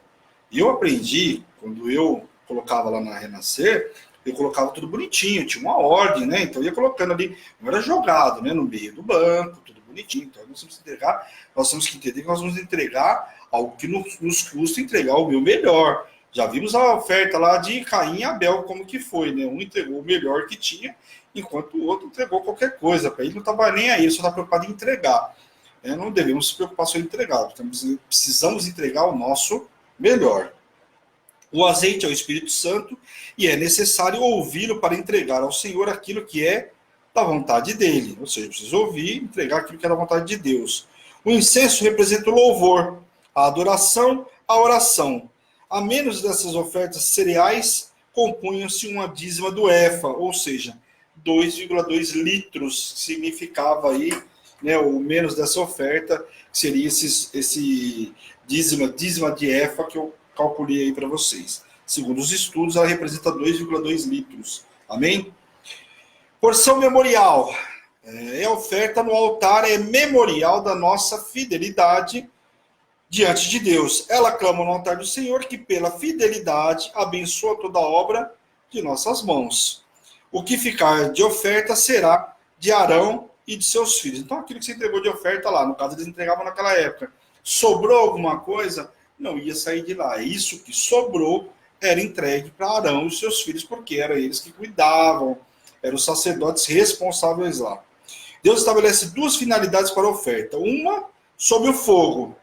E eu aprendi, quando eu colocava lá na Renascer, eu colocava tudo bonitinho, tinha uma ordem, né? Então eu ia colocando ali, não era jogado, né? No meio do banco, tudo bonitinho. Então nós temos que entender que nós vamos entregar algo que nos custa entregar o meu melhor. Já vimos a oferta lá de Caim e Abel, como que foi, né? Um entregou o melhor que tinha, enquanto o outro entregou qualquer coisa. Para ele não estava nem aí, ele só está preocupado em entregar. Não devemos se preocupar só em entregar, precisamos entregar o nosso melhor. O azeite é o Espírito Santo e é necessário ouvi-lo para entregar ao Senhor aquilo que é da vontade dele. Ou seja, precisa ouvir e entregar aquilo que é da vontade de Deus. O incenso representa o louvor, a adoração, a oração. A menos dessas ofertas cereais, compunham-se uma dízima do efa, ou seja, 2,2 litros, significava aí, né, o menos dessa oferta, seria esse dízima de efa que eu calculei aí para vocês. Segundo os estudos, ela representa 2,2 litros. Amém? Porção memorial. É oferta no altar, é memorial da nossa fidelidade diante de Deus. Ela clama no altar do Senhor que pela fidelidade abençoa toda a obra de nossas mãos. O que ficar de oferta será de Arão e de seus filhos. Então, aquilo que você entregou de oferta lá, no caso, eles entregavam naquela época. Sobrou alguma coisa? Não ia sair de lá. Isso que sobrou era entregue para Arão e os seus filhos, porque eram eles que cuidavam, eram os sacerdotes responsáveis lá. Deus estabelece duas finalidades para a oferta. Uma, sob o fogo,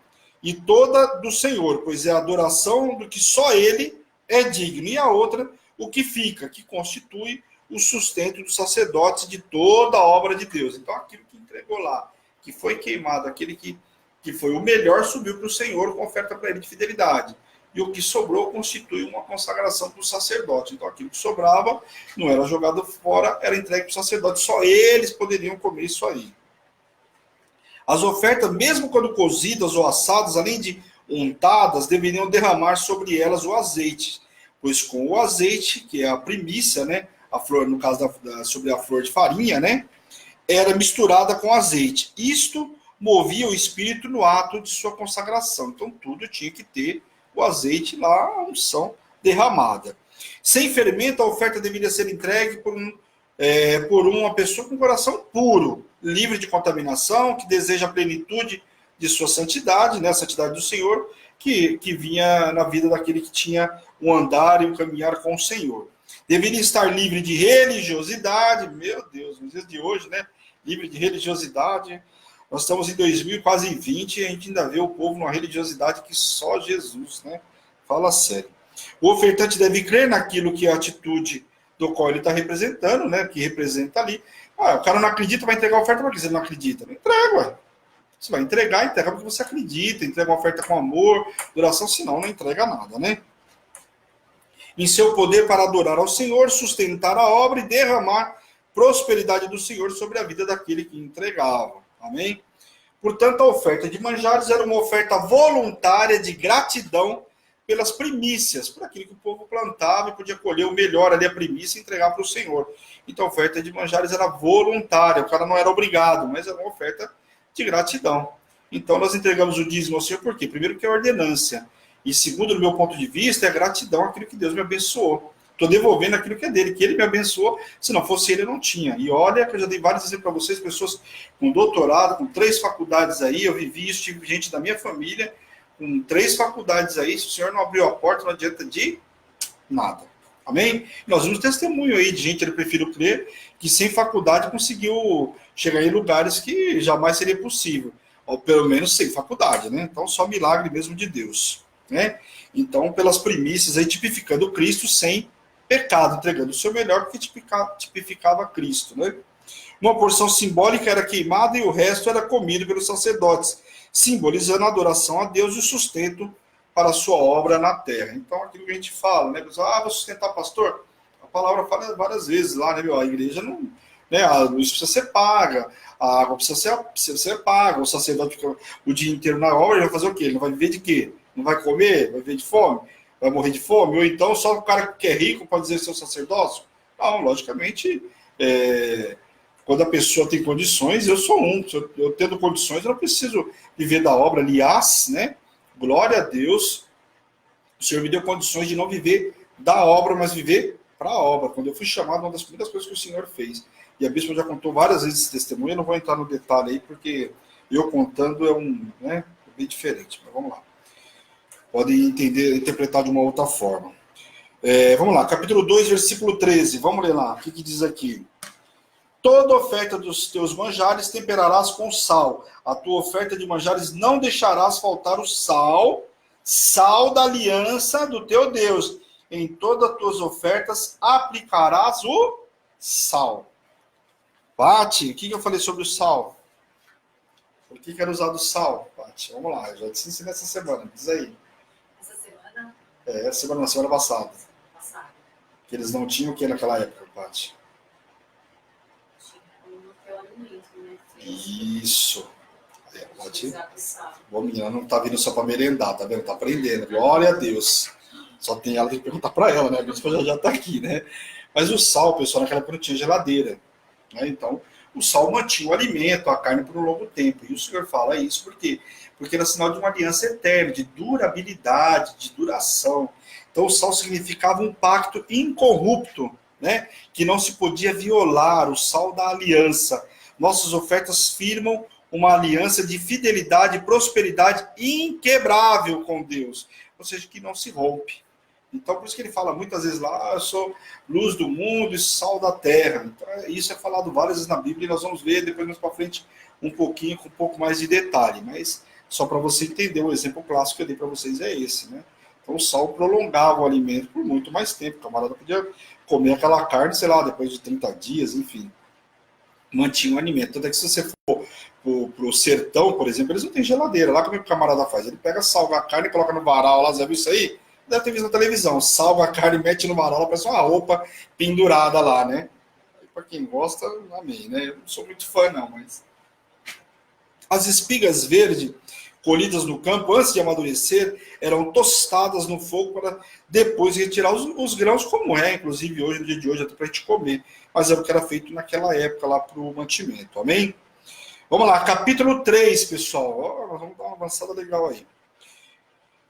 e toda do Senhor, pois é a adoração do que só Ele é digno. E a outra, o que fica, que constitui o sustento dos sacerdotes de toda a obra de Deus. Então, aquilo que entregou lá, que foi queimado, aquele que foi o melhor, subiu para o Senhor com oferta para ele de fidelidade. e o que sobrou constitui uma consagração para o sacerdote. Então, aquilo que sobrava não era jogado fora, era entregue para o sacerdote. Só eles poderiam comer isso aí. As ofertas, mesmo quando cozidas ou assadas, além de untadas, deveriam derramar sobre elas o azeite, pois com o azeite, que é a primícia, né, a flor, no caso sobre a flor de farinha, né, era misturada com azeite. Isto movia o espírito no ato de sua consagração. Então, tudo tinha que ter o azeite lá, a unção derramada. Sem fermento, a oferta deveria ser entregue por uma pessoa com coração puro, livre de contaminação, que deseja a plenitude de sua santidade, né, a santidade do Senhor, que vinha na vida daquele que tinha um andar e um caminhar com o Senhor. Deveria estar livre de religiosidade, meu Deus, nos dias de hoje, né? Livre de religiosidade. Nós estamos em 2000, quase 20, e a gente ainda vê o povo numa religiosidade que só Jesus, né? Fala sério. O ofertante deve crer naquilo que é a atitude do qual ele está representando, né? Que representa ali. O cara não acredita, vai entregar a oferta porque ele não acredita. Não entrega, ué. Você vai entrega porque você acredita, entrega uma oferta com amor, duração, senão não entrega nada, né? Em seu poder para adorar ao Senhor, sustentar a obra e derramar prosperidade do Senhor sobre a vida daquele que entregava. Amém? Portanto, a oferta de manjares era uma oferta voluntária de gratidão pelas primícias, por aquilo que o povo plantava e podia colher o melhor ali, a primícia, e entregar para o Senhor. Então, a oferta de manjares era voluntária, o cara não era obrigado, mas era uma oferta de gratidão. Então, nós entregamos o dízimo ao Senhor, por quê? Primeiro, que é ordinância. E segundo, do meu ponto de vista, é gratidão àquilo que Deus me abençoou. Estou devolvendo aquilo que é dele, que ele me abençoou. Se não fosse ele, eu não tinha. E olha, que eu já dei vários exemplos para vocês, pessoas com doutorado, com 3 faculdades aí, eu vivi isso, tive gente da minha família com 3 faculdades aí. Se o Senhor não abriu a porta, não adianta de nada. Amém? Nós vimos testemunho aí de gente, eu prefiro crer, que sem faculdade conseguiu chegar em lugares que jamais seria possível. Ou pelo menos sem faculdade, né? Então, só milagre mesmo de Deus. Né? Então, pelas primícias, aí, tipificando Cristo sem pecado, entregando o seu melhor, porque tipificava Cristo. Né? Uma porção simbólica era queimada e o resto era comido pelos sacerdotes, simbolizando a adoração a Deus e o sustento para a sua obra na terra. Então, aquilo que a gente fala, né? Vou sustentar pastor? A palavra fala várias vezes lá, né? A igreja não... Né? A luz precisa ser paga, a água precisa ser paga, o sacerdote fica o dia inteiro na obra, ele vai fazer o quê? Ele vai viver de quê? Não vai comer? Vai viver de fome? Vai morrer de fome? Ou então só o cara que é rico pode dizer seu sacerdócio? Não, logicamente, quando a pessoa tem condições, eu sou um. Eu tendo condições, eu não preciso viver da obra. Aliás, né? Glória a Deus, o Senhor me deu condições de não viver da obra, mas viver para a obra. Quando eu fui chamado, uma das primeiras coisas que o Senhor fez. E a bispa já contou várias vezes esse testemunho, eu não vou entrar no detalhe aí, porque eu contando é bem diferente. Mas vamos lá. Pode interpretar de uma outra forma. Vamos lá, capítulo 2, versículo 13. Vamos ler lá, o que diz aqui? Toda oferta dos teus manjares temperarás com sal. A tua oferta de manjares não deixarás faltar o sal, sal da aliança do teu Deus. Em todas as tuas ofertas aplicarás o sal. Pati, o que eu falei sobre o sal? Por que era usado o sal, Pati? Vamos lá, eu já te ensinei essa semana, diz aí. Semana passada. Que eles não tinham o que naquela época, Paty? Isso. Bom, menina não tá vindo só para merendar, tá vendo? Tá aprendendo. Glória a Deus. Só tem ela que perguntar para ela, né? A bispa já tá aqui, né? Mas o sal, pessoal, naquela época não tinha geladeira. Né? Então, o sal mantinha o alimento, a carne por um longo tempo. E o Senhor fala isso por quê? Porque era sinal de uma aliança eterna, de durabilidade, de duração. Então, o sal significava um pacto incorrupto, né? Que não se podia violar, o sal da aliança. Nossas ofertas firmam uma aliança de fidelidade e prosperidade inquebrável com Deus, ou seja, que não se rompe. Então, por isso que ele fala muitas vezes lá, eu sou luz do mundo e sal da terra. Então, isso é falado várias vezes na Bíblia e nós vamos ver depois mais para frente um pouquinho, com um pouco mais de detalhe. Mas só para você entender, o exemplo clássico que eu dei para vocês é esse, né? Então, o sal prolongava o alimento por muito mais tempo. O camarada podia comer aquela carne, sei lá, depois de 30 dias, enfim. mantinham alimento. Tanto é que se você for pro sertão, por exemplo, eles não têm geladeira. Lá como é que o camarada faz? Ele pega, salga a carne, coloca no varal lá, já viu isso aí? Deve ter visto na televisão. Salga a carne, mete no varal, parece uma roupa pendurada lá, né? Para quem gosta, amém, né? Eu não sou muito fã, não, mas... As espigas verdes, colhidas no campo antes de amadurecer, eram tostadas no fogo para depois retirar os grãos, como é, inclusive hoje, no dia de hoje, até para a gente comer. Mas era o que era feito naquela época lá para o mantimento, amém? Vamos lá, capítulo 3, pessoal. Nós vamos dar uma avançada legal aí.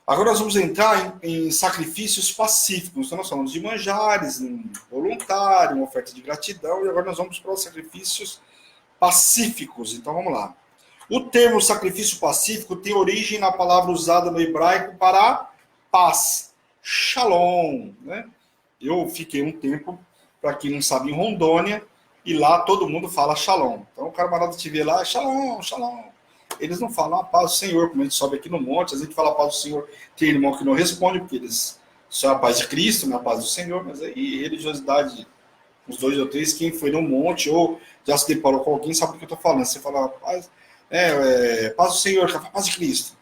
Agora nós vamos entrar em sacrifícios pacíficos. Então nós falamos de manjares, um voluntário, uma oferta de gratidão, e agora nós vamos para os sacrifícios pacíficos. Então vamos lá. O termo sacrifício pacífico tem origem na palavra usada no hebraico para paz, shalom, né? Eu fiquei um tempo, para quem não sabe, em Rondônia, e lá todo mundo fala shalom. Então o camarada te vê lá, shalom, shalom. Eles não falam a paz do Senhor, como a gente sobe aqui no monte, às vezes a gente fala a paz do Senhor, tem irmão que não responde, porque eles são a paz de Cristo, não é a paz do Senhor, mas aí religiosidade, os 2 ou 3, quem foi no monte, ou já se deparou com alguém, sabe do que eu estou falando. Você fala, paz, paz do Senhor, paz de Cristo.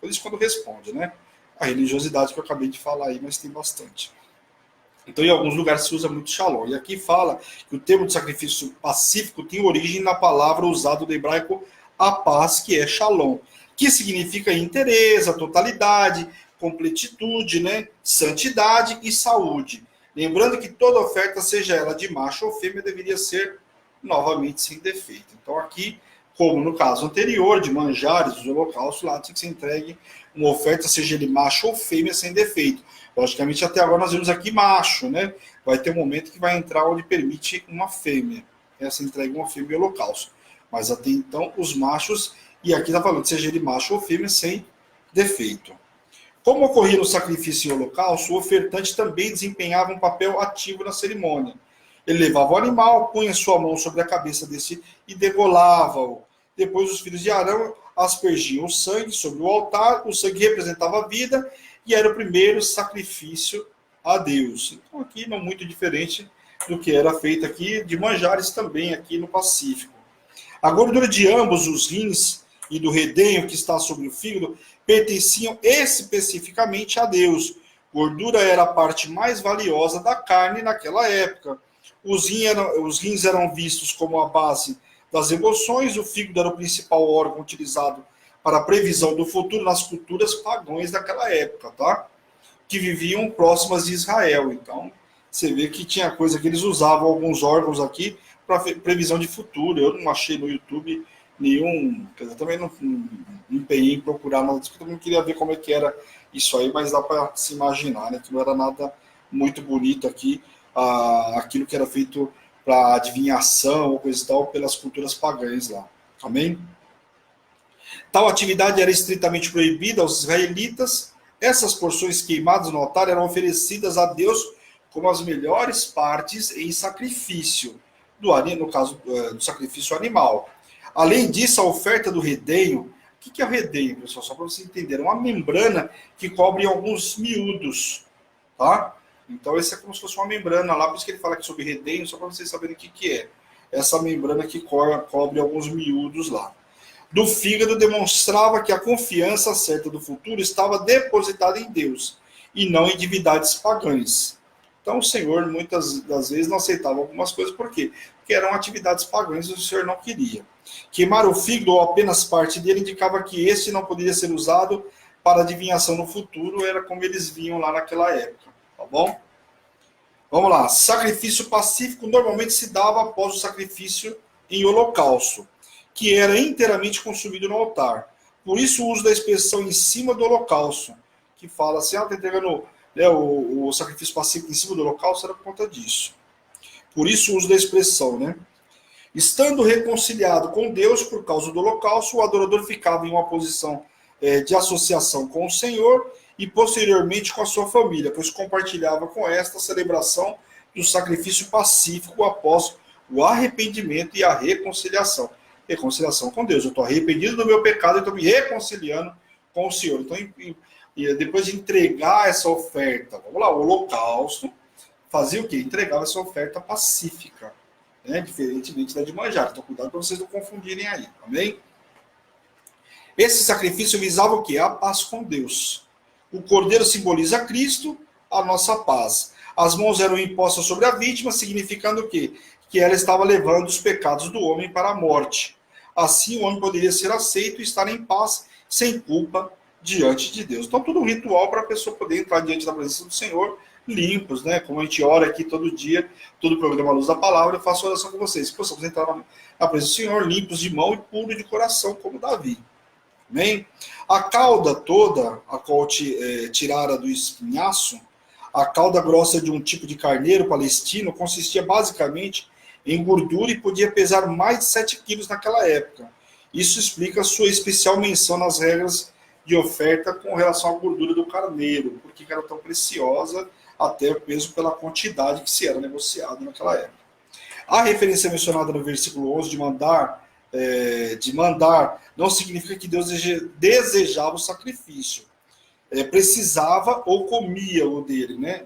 Por isso quando responde, né? A religiosidade que eu acabei de falar aí, mas tem bastante. Então, em alguns lugares se usa muito shalom. E aqui fala que o termo de sacrifício pacífico tem origem na palavra usada do hebraico a paz, que é shalom, que significa inteireza, totalidade, completitude, né? Santidade e saúde. Lembrando que toda oferta, seja ela de macho ou fêmea, deveria ser novamente sem defeito. Então, aqui, como no caso anterior, de manjares, dos holocaustos, lá tem que ser entregue uma oferta, seja ele macho ou fêmea, sem defeito. Logicamente, até agora nós vimos aqui macho, né? Vai ter um momento que vai entrar onde permite uma fêmea. Essa entrega uma fêmea e holocausto. Mas até então, os machos, e aqui está falando, seja ele macho ou fêmea, sem defeito. Como ocorria no sacrifício e holocausto, o ofertante também desempenhava um papel ativo na cerimônia. Ele levava o animal, punha sua mão sobre a cabeça desse e degolava-o. Depois os filhos de Arão aspergiam o sangue sobre o altar, o sangue representava a vida e era o primeiro sacrifício a Deus. Então aqui não muito diferente do que era feito aqui de manjares também aqui no Pacífico. A gordura de ambos os rins e do redenho que está sobre o fígado pertenciam especificamente a Deus. Gordura era a parte mais valiosa da carne naquela época. Os rins eram vistos como a base das emoções, o fígado era o principal órgão utilizado para a previsão do futuro nas culturas pagãs daquela época, tá? Que viviam próximas de Israel. Então, você vê que tinha coisa que eles usavam alguns órgãos aqui para previsão de futuro. Eu não achei no YouTube nenhum, quer dizer, também não empenhei em procurar nada disso, porque eu também queria ver como é que era isso aí, mas dá para se imaginar, né? Que não era nada muito bonito aqui, aquilo que era feito para adivinhação ou coisa e tal pelas culturas pagãs lá. Amém? Tal atividade era estritamente proibida aos israelitas. Essas porções queimadas no altar eram oferecidas a Deus como as melhores partes em sacrifício, no caso do sacrifício animal. Além disso, a oferta do redenho, o que é o redenho, pessoal? Só para vocês entenderem, uma membrana que cobre alguns miúdos, tá? Então, esse é como se fosse uma membrana lá, por isso que ele fala aqui sobre redenho, só para vocês saberem o que é. Essa membrana que cobre alguns miúdos lá. Do fígado demonstrava que a confiança certa do futuro estava depositada em Deus e não em divindades pagãs. Então o Senhor muitas das vezes não aceitava algumas coisas, por quê? Porque eram atividades pagãs e o Senhor não queria. Queimar o fígado ou apenas parte dele indicava que este não poderia ser usado para adivinhação no futuro, era como eles vinham lá naquela época, tá bom? Vamos lá, sacrifício pacífico normalmente se dava após o sacrifício em holocausto, que era inteiramente consumido no altar. Por isso o uso da expressão em cima do holocausto, que fala assim, está entregando o sacrifício pacífico em cima do holocausto, era por conta disso. Por isso o uso da expressão, né? Estando reconciliado com Deus por causa do holocausto, o adorador ficava em uma posição de associação com o Senhor e posteriormente com a sua família, pois compartilhava com esta a celebração do sacrifício pacífico após o arrependimento e a reconciliação. Reconciliação com Deus. Eu estou arrependido do meu pecado e estou me reconciliando com o Senhor. Então, depois de entregar essa oferta, vamos lá, o holocausto, fazia o quê? Entregava essa oferta pacífica. né? Diferentemente da de manjar. Então, cuidado para vocês não confundirem aí, amém? Esse sacrifício visava o quê? A paz com Deus. O cordeiro simboliza Cristo, a nossa paz. As mãos eram impostas sobre a vítima, significando o quê? Que ela estava levando os pecados do homem para a morte. Assim, o homem poderia ser aceito e estar em paz, sem culpa, diante de Deus. Então, tudo um ritual para a pessoa poder entrar diante da presença do Senhor, limpos, né? Como a gente ora aqui todo dia, todo o programa Luz da Palavra, eu faço oração com vocês, que possamos entrar na presença do Senhor, limpos de mão e puros de coração, como Davi. Amém? A cauda toda, a qual tirara do espinhaço, a cauda grossa de um tipo de carneiro palestino, consistia basicamente em gordura e podia pesar mais de 7 quilos naquela época. Isso explica a sua especial menção nas regras de oferta com relação à gordura do carneiro, porque era tão preciosa, até mesmo pela quantidade que se era negociado naquela época. A referência mencionada no versículo 11 de mandar não significa que Deus desejava o sacrifício. Precisava ou comia o dele, né?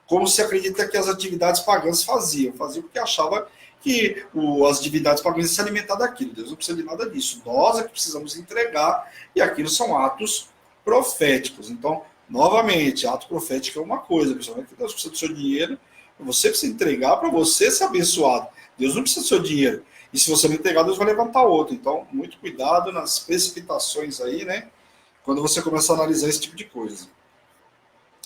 Como se acredita que as atividades pagãs faziam porque achava que as divindades pagãs se alimentar daquilo. Deus não precisa de nada disso. Nós é que precisamos entregar, e aquilo são atos proféticos. Então, novamente, ato profético é uma coisa, pessoal, que Deus precisa do seu dinheiro, você precisa entregar para você ser abençoado. Deus não precisa do seu dinheiro. E se você não entregar, Deus vai levantar outro. Então, muito cuidado nas precipitações aí, né? Quando você começa a analisar esse tipo de coisa.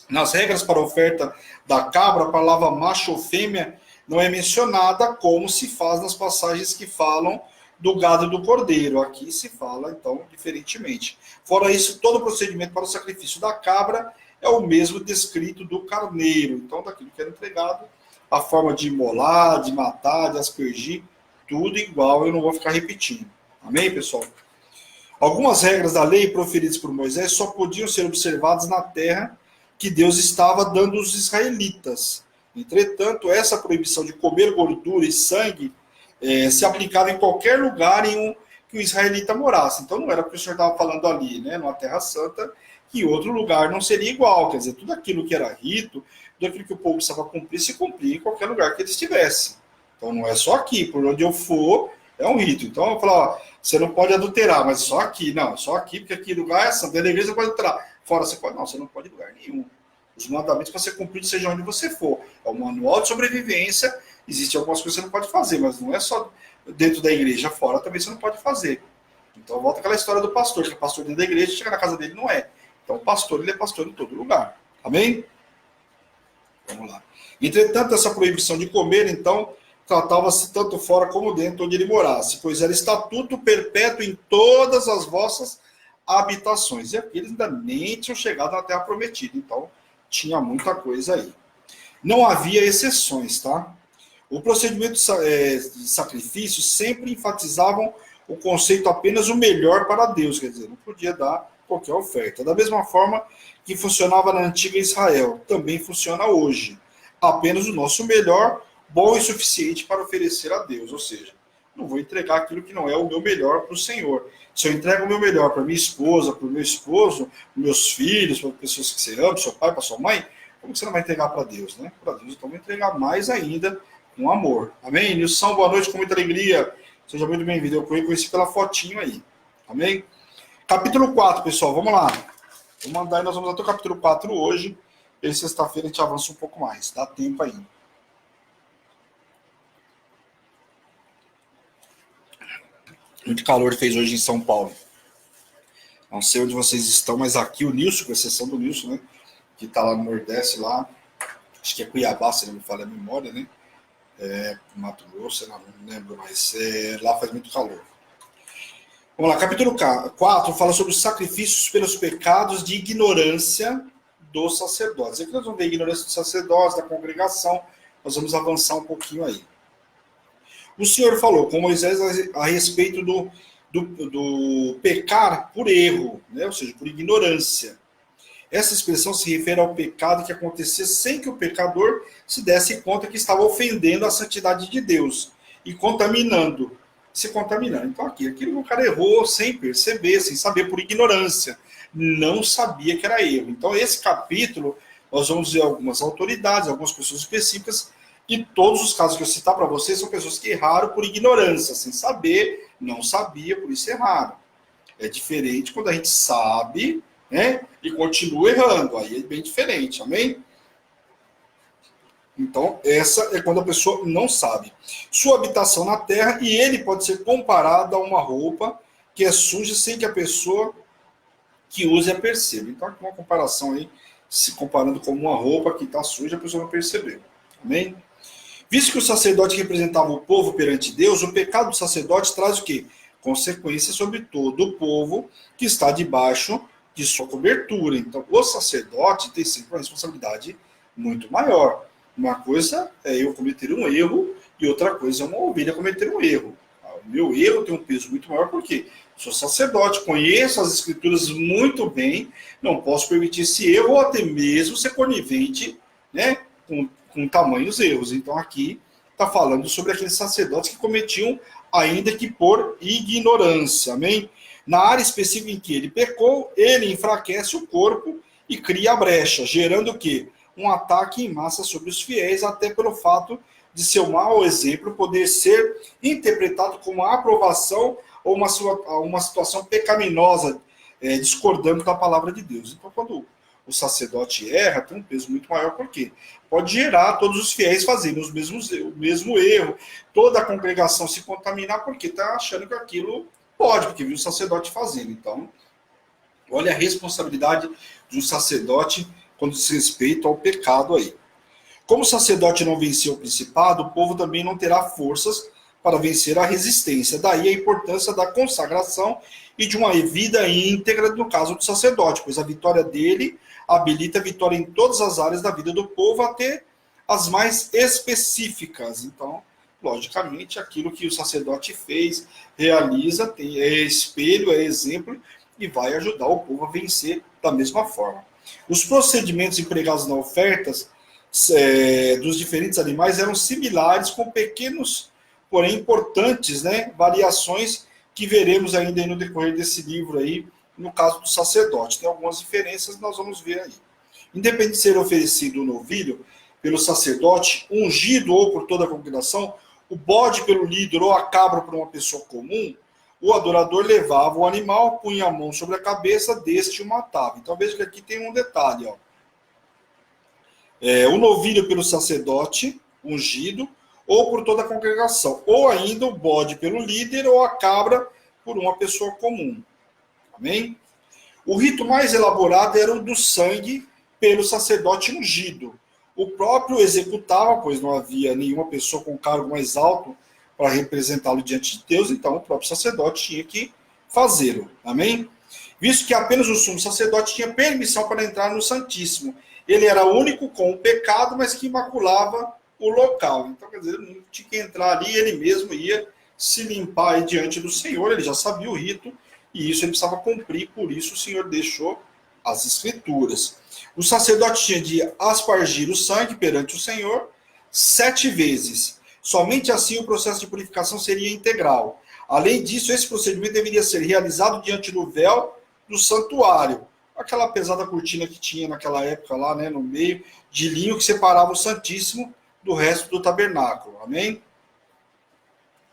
Nas regras para a oferta da cabra, a palavra macho ou fêmea não é mencionada como se faz nas passagens que falam do gado e do cordeiro. Aqui se fala, então, diferentemente. Fora isso, todo o procedimento para o sacrifício da cabra é o mesmo descrito do carneiro. Então, daquilo que era entregado, a forma de imolar, de matar, de aspergir, tudo igual, eu não vou ficar repetindo. Amém, pessoal? Algumas regras da lei proferidas por Moisés só podiam ser observadas na terra que Deus estava dando aos israelitas. Entretanto, essa proibição de comer gordura e sangue se aplicava em qualquer lugar que o israelita morasse. Então, não era o que o Senhor estava falando ali, né, numa terra santa, que outro lugar não seria igual. Quer dizer, tudo aquilo que era rito, tudo aquilo que o povo precisava cumprir, se cumpria em qualquer lugar que ele estivesse. Então, não é só aqui, por onde eu for, é um rito. Então, eu falo, ó, você não pode adulterar, mas só aqui. Não, só aqui, porque aqui lugar é santo. Dentro da igreja você pode adulterar. Fora você pode. Não, você não pode em lugar nenhum. Os mandamentos para ser cumprido, seja onde você for. É um manual de sobrevivência. Existem algumas coisas que você não pode fazer, mas não é só dentro da igreja. Fora também você não pode fazer. Então, volta aquela história do pastor, que é pastor dentro da igreja, chega na casa dele, não é. Então, o pastor, ele é pastor em todo lugar. Amém? Vamos lá. Entretanto, essa proibição de comer, então, tratava-se tanto fora como dentro onde ele morasse, pois era estatuto perpétuo em todas as vossas habitações. E aqueles ainda nem tinham chegado na terra prometida, então tinha muita coisa aí. Não havia exceções, tá? O procedimento de sacrifício sempre enfatizavam o conceito apenas o melhor para Deus, quer dizer, não podia dar qualquer oferta. Da mesma forma que funcionava na antiga Israel, também funciona hoje. Apenas o nosso melhor, bom e suficiente para oferecer a Deus. Ou seja, não vou entregar aquilo que não é o meu melhor para o Senhor. Se eu entrego o meu melhor para minha esposa, para o meu esposo, para meus filhos, para pessoas que você ama, para seu pai, para sua mãe, como você não vai entregar para Deus, né? Para Deus, então vou entregar mais ainda com amor. Amém? Nilson, boa noite, com muita alegria. Seja muito bem-vindo. Eu conheci pela fotinho aí. Amém? Capítulo 4, pessoal, vamos lá. Vou mandar e nós vamos até o capítulo 4 hoje. E sexta-feira a gente avança um pouco mais. Dá tempo ainda. Muito calor fez hoje em São Paulo. Não sei onde vocês estão, mas aqui o Nilson, com exceção do Nilson, né? Que está lá no Nordeste, lá. Acho que é Cuiabá, se não me falha a memória, né? Mato Grosso, não lembro, mas lá faz muito calor. Vamos lá, capítulo 4 fala sobre os sacrifícios pelos pecados de ignorância dos sacerdotes. Aqui nós vamos ver a ignorância dos sacerdotes, da congregação, nós vamos avançar um pouquinho aí. O Senhor falou com Moisés a respeito do pecar por erro, né? Ou seja, por ignorância. Essa expressão se refere ao pecado que acontecia sem que o pecador se desse conta que estava ofendendo a santidade de Deus e se contaminando. Então aquilo que o cara errou sem perceber, sem saber, por ignorância. Não sabia que era erro. Então esse capítulo, nós vamos ver algumas autoridades, algumas pessoas específicas E todos os casos que eu citar para vocês são pessoas que erraram por ignorância, sem saber, não sabia, por isso erraram. É diferente quando a gente sabe, né, e continua errando. Aí é bem diferente, amém? Então, essa é quando a pessoa não sabe. Sua habitação na terra, e ele pode ser comparado a uma roupa que é suja sem que a pessoa que use a perceba. Então, aqui uma comparação aí, se comparando com uma roupa que está suja, a pessoa não percebeu. Amém? Visto que o sacerdote representava o povo perante Deus, o pecado do sacerdote traz o quê? Consequências sobre todo o povo que está debaixo de sua cobertura. Então, o sacerdote tem sempre uma responsabilidade muito maior. Uma coisa é eu cometer um erro e outra coisa é uma ovelha cometer um erro. O meu erro tem um peso muito maior porque sou sacerdote, conheço as escrituras muito bem, não posso permitir esse erro ou até mesmo ser conivente, né, com tamanhos erros. Então aqui está falando sobre aqueles sacerdotes que cometiam, ainda que por ignorância, amém? Na área específica em que ele pecou, ele enfraquece o corpo e cria a brecha, gerando o quê? Um ataque em massa sobre os fiéis, até pelo fato de seu mau exemplo poder ser interpretado como aprovação ou uma situação pecaminosa, discordando da palavra de Deus. Então, quando o sacerdote erra, tem um peso muito maior, porque pode gerar todos os fiéis fazendo o mesmo erro, toda a congregação se contaminar, porque está achando que aquilo pode, porque viu o sacerdote fazendo. Então, olha a responsabilidade de um sacerdote quando diz respeito ao pecado aí. Como o sacerdote não venceu o principado, o povo também não terá forças para vencer a resistência. Daí a importância da consagração e de uma vida íntegra no caso do sacerdote, pois a vitória dele habilita a vitória em todas as áreas da vida do povo, até as mais específicas. Então, logicamente, aquilo que o sacerdote fez, realiza, é espelho, é exemplo, e vai ajudar o povo a vencer da mesma forma. Os procedimentos empregados nas ofertas dos diferentes animais eram similares, com pequenos, porém importantes, né, variações que veremos ainda no decorrer desse livro aí, no caso do sacerdote. Tem algumas diferenças que nós vamos ver aí. Independente de ser oferecido o novilho pelo sacerdote, ungido ou por toda a congregação, o bode pelo líder ou a cabra por uma pessoa comum, o adorador levava o animal, punha a mão sobre a cabeça deste e o matava. Então veja que aqui tem um detalhe, ó. O novilho pelo sacerdote, ungido, ou por toda a congregação, ou ainda o bode pelo líder, ou a cabra por uma pessoa comum. Amém? O rito mais elaborado era o do sangue pelo sacerdote ungido. O próprio executava, pois não havia nenhuma pessoa com cargo mais alto para representá-lo diante de Deus, então o próprio sacerdote tinha que fazê-lo. Amém? Visto que apenas o sumo sacerdote tinha permissão para entrar no Santíssimo. Ele era o único com o pecado, mas que imaculava o local. Então, quer dizer, ele não tinha que entrar ali, ele mesmo ia se limpar aí diante do Senhor, ele já sabia o rito, e isso ele precisava cumprir, por isso o Senhor deixou as Escrituras. O sacerdote tinha de aspargir o sangue perante o Senhor 7 vezes. Somente assim o processo de purificação seria integral. Além disso, esse procedimento deveria ser realizado diante do véu do santuário. Aquela pesada cortina que tinha naquela época lá, né, no meio, de linho que separava o Santíssimo do resto do tabernáculo. Amém?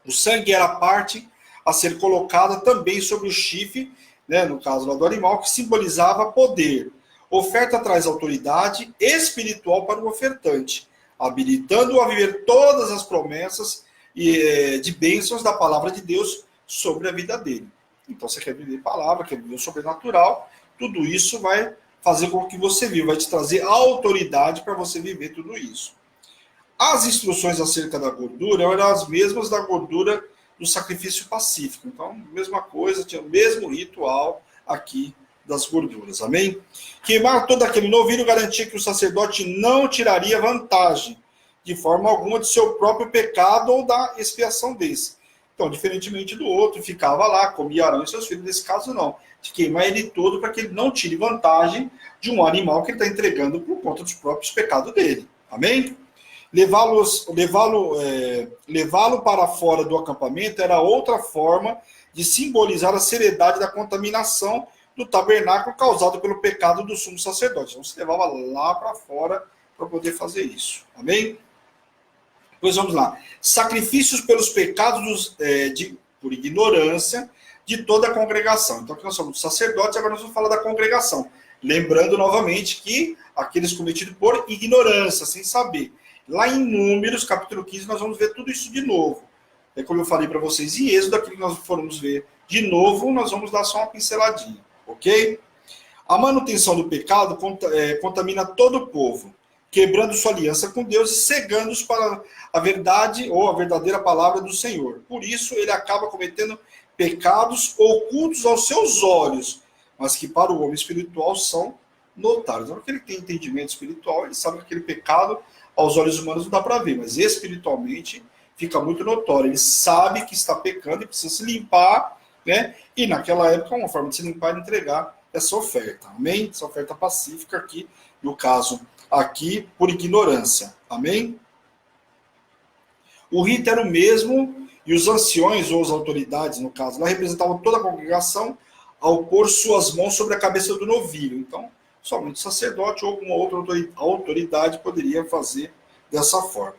O sangue era a parte a ser colocada também sobre o chifre, né, no caso lá do animal, que simbolizava poder. Oferta traz autoridade espiritual para o ofertante, habilitando-o a viver todas as promessas de bênçãos da palavra de Deus sobre a vida dele. Então, você quer viver palavra, quer viver o sobrenatural, tudo isso vai fazer com que você viva, vai te trazer autoridade para você viver tudo isso. As instruções acerca da gordura eram as mesmas da gordura do sacrifício pacífico. Então, mesma coisa, tinha o mesmo ritual aqui das gorduras. Amém? Queimar todo aquele novilho garantia que o sacerdote não tiraria vantagem, de forma alguma, de seu próprio pecado ou da expiação desse. Então, diferentemente do outro, ficava lá, comia Arão e seus filhos. Nesse caso, não. De queimar ele todo para que ele não tire vantagem de um animal que ele está entregando por conta dos próprios pecados dele. Amém? Levá-lo para fora do acampamento era outra forma de simbolizar a seriedade da contaminação do tabernáculo causado pelo pecado do sumo sacerdote. Então se levava lá para fora para poder fazer isso. Amém? Pois vamos lá. Sacrifícios pelos pecados por ignorância de toda a congregação. Então, aqui nós somos sacerdotes, agora nós vamos falar da congregação. Lembrando novamente que aqueles cometidos por ignorância, sem saber. Lá em Números, capítulo 15, nós vamos ver tudo isso de novo. É como eu falei para vocês, em Êxodo, aquilo que nós formos ver de novo, nós vamos dar só uma pinceladinha, ok? A manutenção do pecado contamina todo o povo, quebrando sua aliança com Deus e cegando-os para a verdade ou a verdadeira palavra do Senhor. Por isso, ele acaba cometendo pecados ocultos aos seus olhos, mas que para o homem espiritual são notáveis. Porque ele tem entendimento espiritual, ele sabe que aquele pecado aos olhos humanos não dá para ver, mas espiritualmente fica muito notório. Ele sabe que está pecando e precisa se limpar, né? E naquela época, uma forma de se limpar é entregar essa oferta. Amém? Essa oferta pacífica aqui, no caso aqui, por ignorância. Amém? O rito era o mesmo e os anciões, ou as autoridades, no caso, lá representavam toda a congregação ao pôr suas mãos sobre a cabeça do novilho. Então, somente o sacerdote ou alguma outra autoridade poderia fazer dessa forma.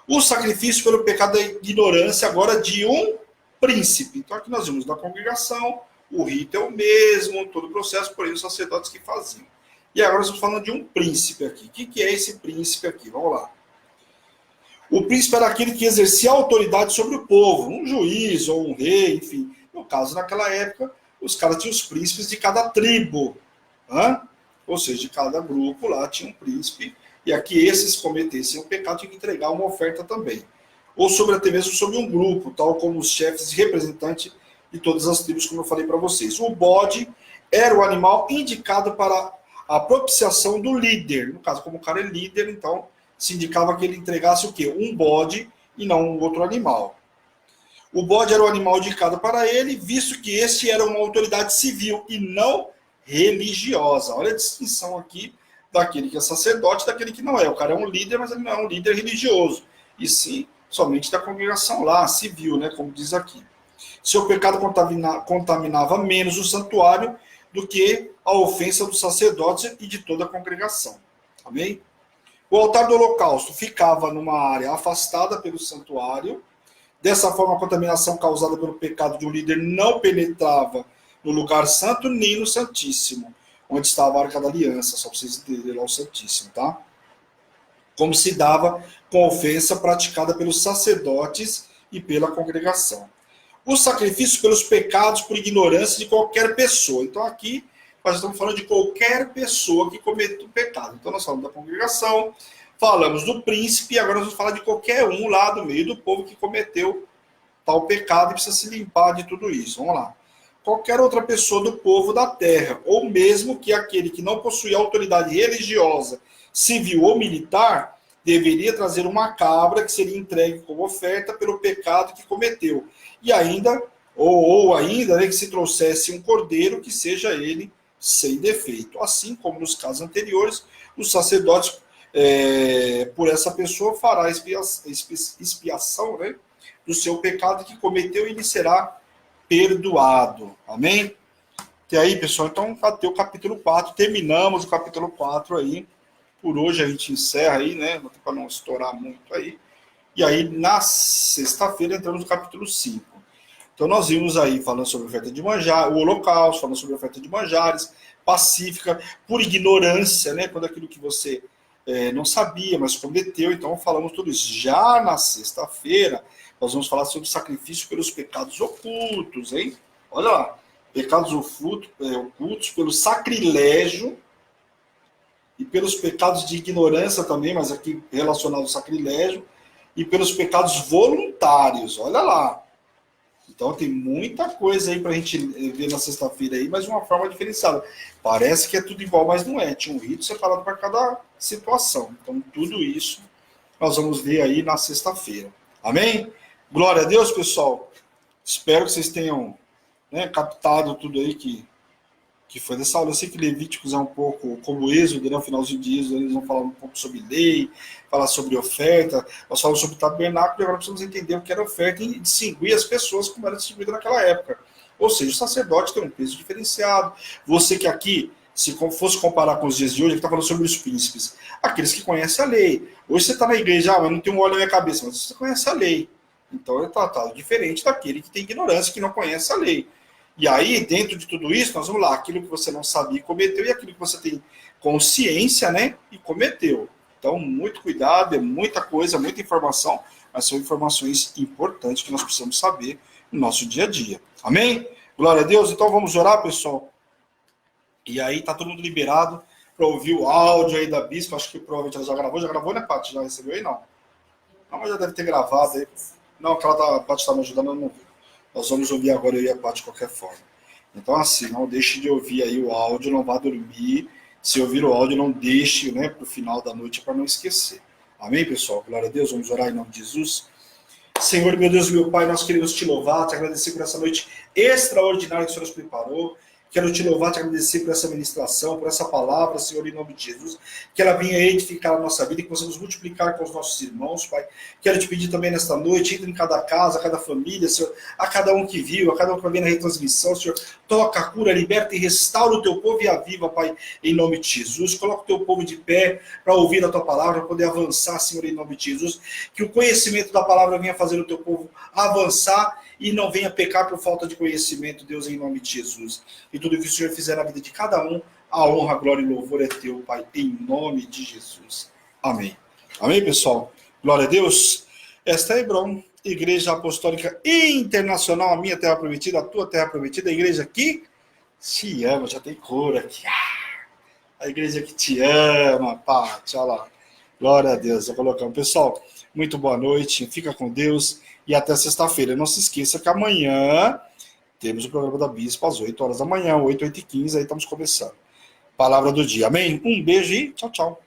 O sacrifício pelo pecado da ignorância agora de um príncipe. Então, aqui nós vimos da congregação, o rito é o mesmo, todo o processo, porém os sacerdotes que faziam. E agora nós estamos falando de um príncipe aqui. O que é esse príncipe aqui? Vamos lá. O príncipe era aquele que exercia autoridade sobre o povo, um juiz ou um rei, enfim. No caso, naquela época, os caras tinham os príncipes de cada tribo. Ou seja, de cada grupo lá tinha um príncipe. E aqui esses cometessem um pecado, tinham que entregar uma oferta também. Ou sobre até mesmo sobre um grupo, tal como os chefes e representantes de todas as tribos, como eu falei para vocês. O bode era o animal indicado para a propiciação do líder. No caso, como o cara é líder, então se indicava que ele entregasse o quê? Um bode e não um outro animal. O bode era o animal indicado para ele, visto que este era uma autoridade civil e não religiosa. Olha a distinção aqui daquele que é sacerdote e daquele que não é. O cara é um líder, mas ele não é um líder religioso. E sim, somente da congregação lá, civil, né, como diz aqui. Seu pecado contaminava menos o santuário do que a ofensa dos sacerdotes e de toda a congregação. Amém? O altar do holocausto ficava numa área afastada pelo santuário. Dessa forma, a contaminação causada pelo pecado de um líder não penetrava no lugar santo nem no santíssimo, onde estava a Arca da Aliança, só para vocês entenderem lá o santíssimo, tá? Como se dava com a ofensa praticada pelos sacerdotes e pela congregação. O sacrifício pelos pecados por ignorância de qualquer pessoa. Então aqui nós estamos falando de qualquer pessoa que cometa um pecado. Então nós falamos da congregação, falamos do príncipe, e agora nós vamos falar de qualquer um lá do meio do povo que cometeu tal pecado e precisa se limpar de tudo isso. Vamos lá. Qualquer outra pessoa do povo da terra, ou mesmo que aquele que não possuía autoridade religiosa, civil ou militar, deveria trazer uma cabra que seria entregue como oferta pelo pecado que cometeu. E ainda, ou ainda, né, que se trouxesse um cordeiro que seja ele sem defeito. Assim como nos casos anteriores, os sacerdotes, por essa pessoa, fará expiação, né, do seu pecado que cometeu e lhe será perdoado. Amém? Até aí, pessoal, então, até o capítulo 4. Terminamos o capítulo 4 aí. Por hoje a gente encerra aí, né, para não estourar muito aí. E aí, na sexta-feira, entramos no capítulo 5. Então, nós vimos aí falando sobre a oferta de manjar, o holocausto, falando sobre a oferta de manjares, pacífica, por ignorância, né? Quando aquilo que você não sabia, mas cometeu. Então, falamos tudo isso. Já na sexta-feira, nós vamos falar sobre sacrifício pelos pecados ocultos, hein? Olha lá. Pecados ocultos pelo sacrilégio e pelos pecados de ignorância também, mas aqui relacionado ao sacrilégio, e pelos pecados voluntários. Olha lá. Então tem muita coisa aí para a gente ver na sexta-feira aí, mas de uma forma diferenciada. Parece que é tudo igual, mas não é. Tinha um rito separado para cada situação. Então tudo isso nós vamos ver aí na sexta-feira. Amém? Glória a Deus, pessoal. Espero que vocês tenham, né, captado tudo aí que foi dessa aula. Eu sei que Levíticos é um pouco como Êxodo, né? No finalzinho de Êxodo, eles vão falar um pouco sobre lei, falar sobre oferta, nós falamos sobre tabernáculo, e agora precisamos entender o que era oferta e distinguir as pessoas como era distribuída naquela época. Ou seja, o sacerdote tem um peso diferenciado. Você que aqui Se fosse comparar com os dias de hoje, ele está falando sobre os príncipes. Aqueles que conhecem a lei. Hoje você está na igreja, mas não tem um óleo na minha cabeça, mas você conhece a lei. Então ele está diferente daquele que tem ignorância, que não conhece a lei. E aí, dentro de tudo isso, nós vamos lá, aquilo que você não sabia e cometeu, e aquilo que você tem consciência, né, e cometeu. Então, muito cuidado, é muita coisa, muita informação, mas são informações importantes que nós precisamos saber no nosso dia a dia. Amém? Glória a Deus. Então, vamos orar, pessoal. E aí, tá todo mundo liberado para ouvir o áudio aí da Bispa. Acho que provavelmente ela já gravou, né, Paty? Já recebeu aí? Não. Não, mas já deve ter gravado aí. Não, aquela da Paty está me ajudando, eu não vi. Nós vamos ouvir agora eu e a Paty de qualquer forma. Então, assim, não deixe de ouvir aí o áudio, não vá dormir. Se ouvir o áudio, não deixe, né, para o final da noite para não esquecer. Amém, pessoal? Glória a Deus. Vamos orar em nome de Jesus. Senhor, meu Deus, meu Pai, nós queremos te louvar, te agradecer por essa noite extraordinária que o Senhor nos preparou. Quero te louvar, te agradecer por essa ministração, por essa palavra, Senhor, em nome de Jesus. Que ela venha edificar a nossa vida e que possamos multiplicar com os nossos irmãos, Pai. Quero te pedir também nesta noite, entre em cada casa, cada família, Senhor, a cada um que viu, a cada um que vai ver na retransmissão, Senhor. Toca, cura, liberta e restaura o teu povo e aviva, Pai, em nome de Jesus. Coloca o teu povo de pé para ouvir a tua palavra, para poder avançar, Senhor, em nome de Jesus. Que o conhecimento da palavra venha fazer o teu povo avançar e não venha pecar por falta de conhecimento, Deus, em nome de Jesus. E tudo que o Senhor fizer na vida de cada um, a honra, a glória e louvor é teu, Pai, em nome de Jesus. Amém. Amém, pessoal? Glória a Deus. Esta é Hebron, Igreja Apostólica Internacional, a minha terra prometida, a tua terra prometida, a igreja que te ama, já tem cor aqui. A igreja que te ama, Paty, olha lá. Glória a Deus, já colocamos. Pessoal, muito boa noite, fica com Deus e até sexta-feira. Não se esqueça que amanhã temos o programa da Bispa às 8 horas da manhã, 8h15, aí estamos começando. Palavra do dia, amém? Um beijo e tchau, tchau.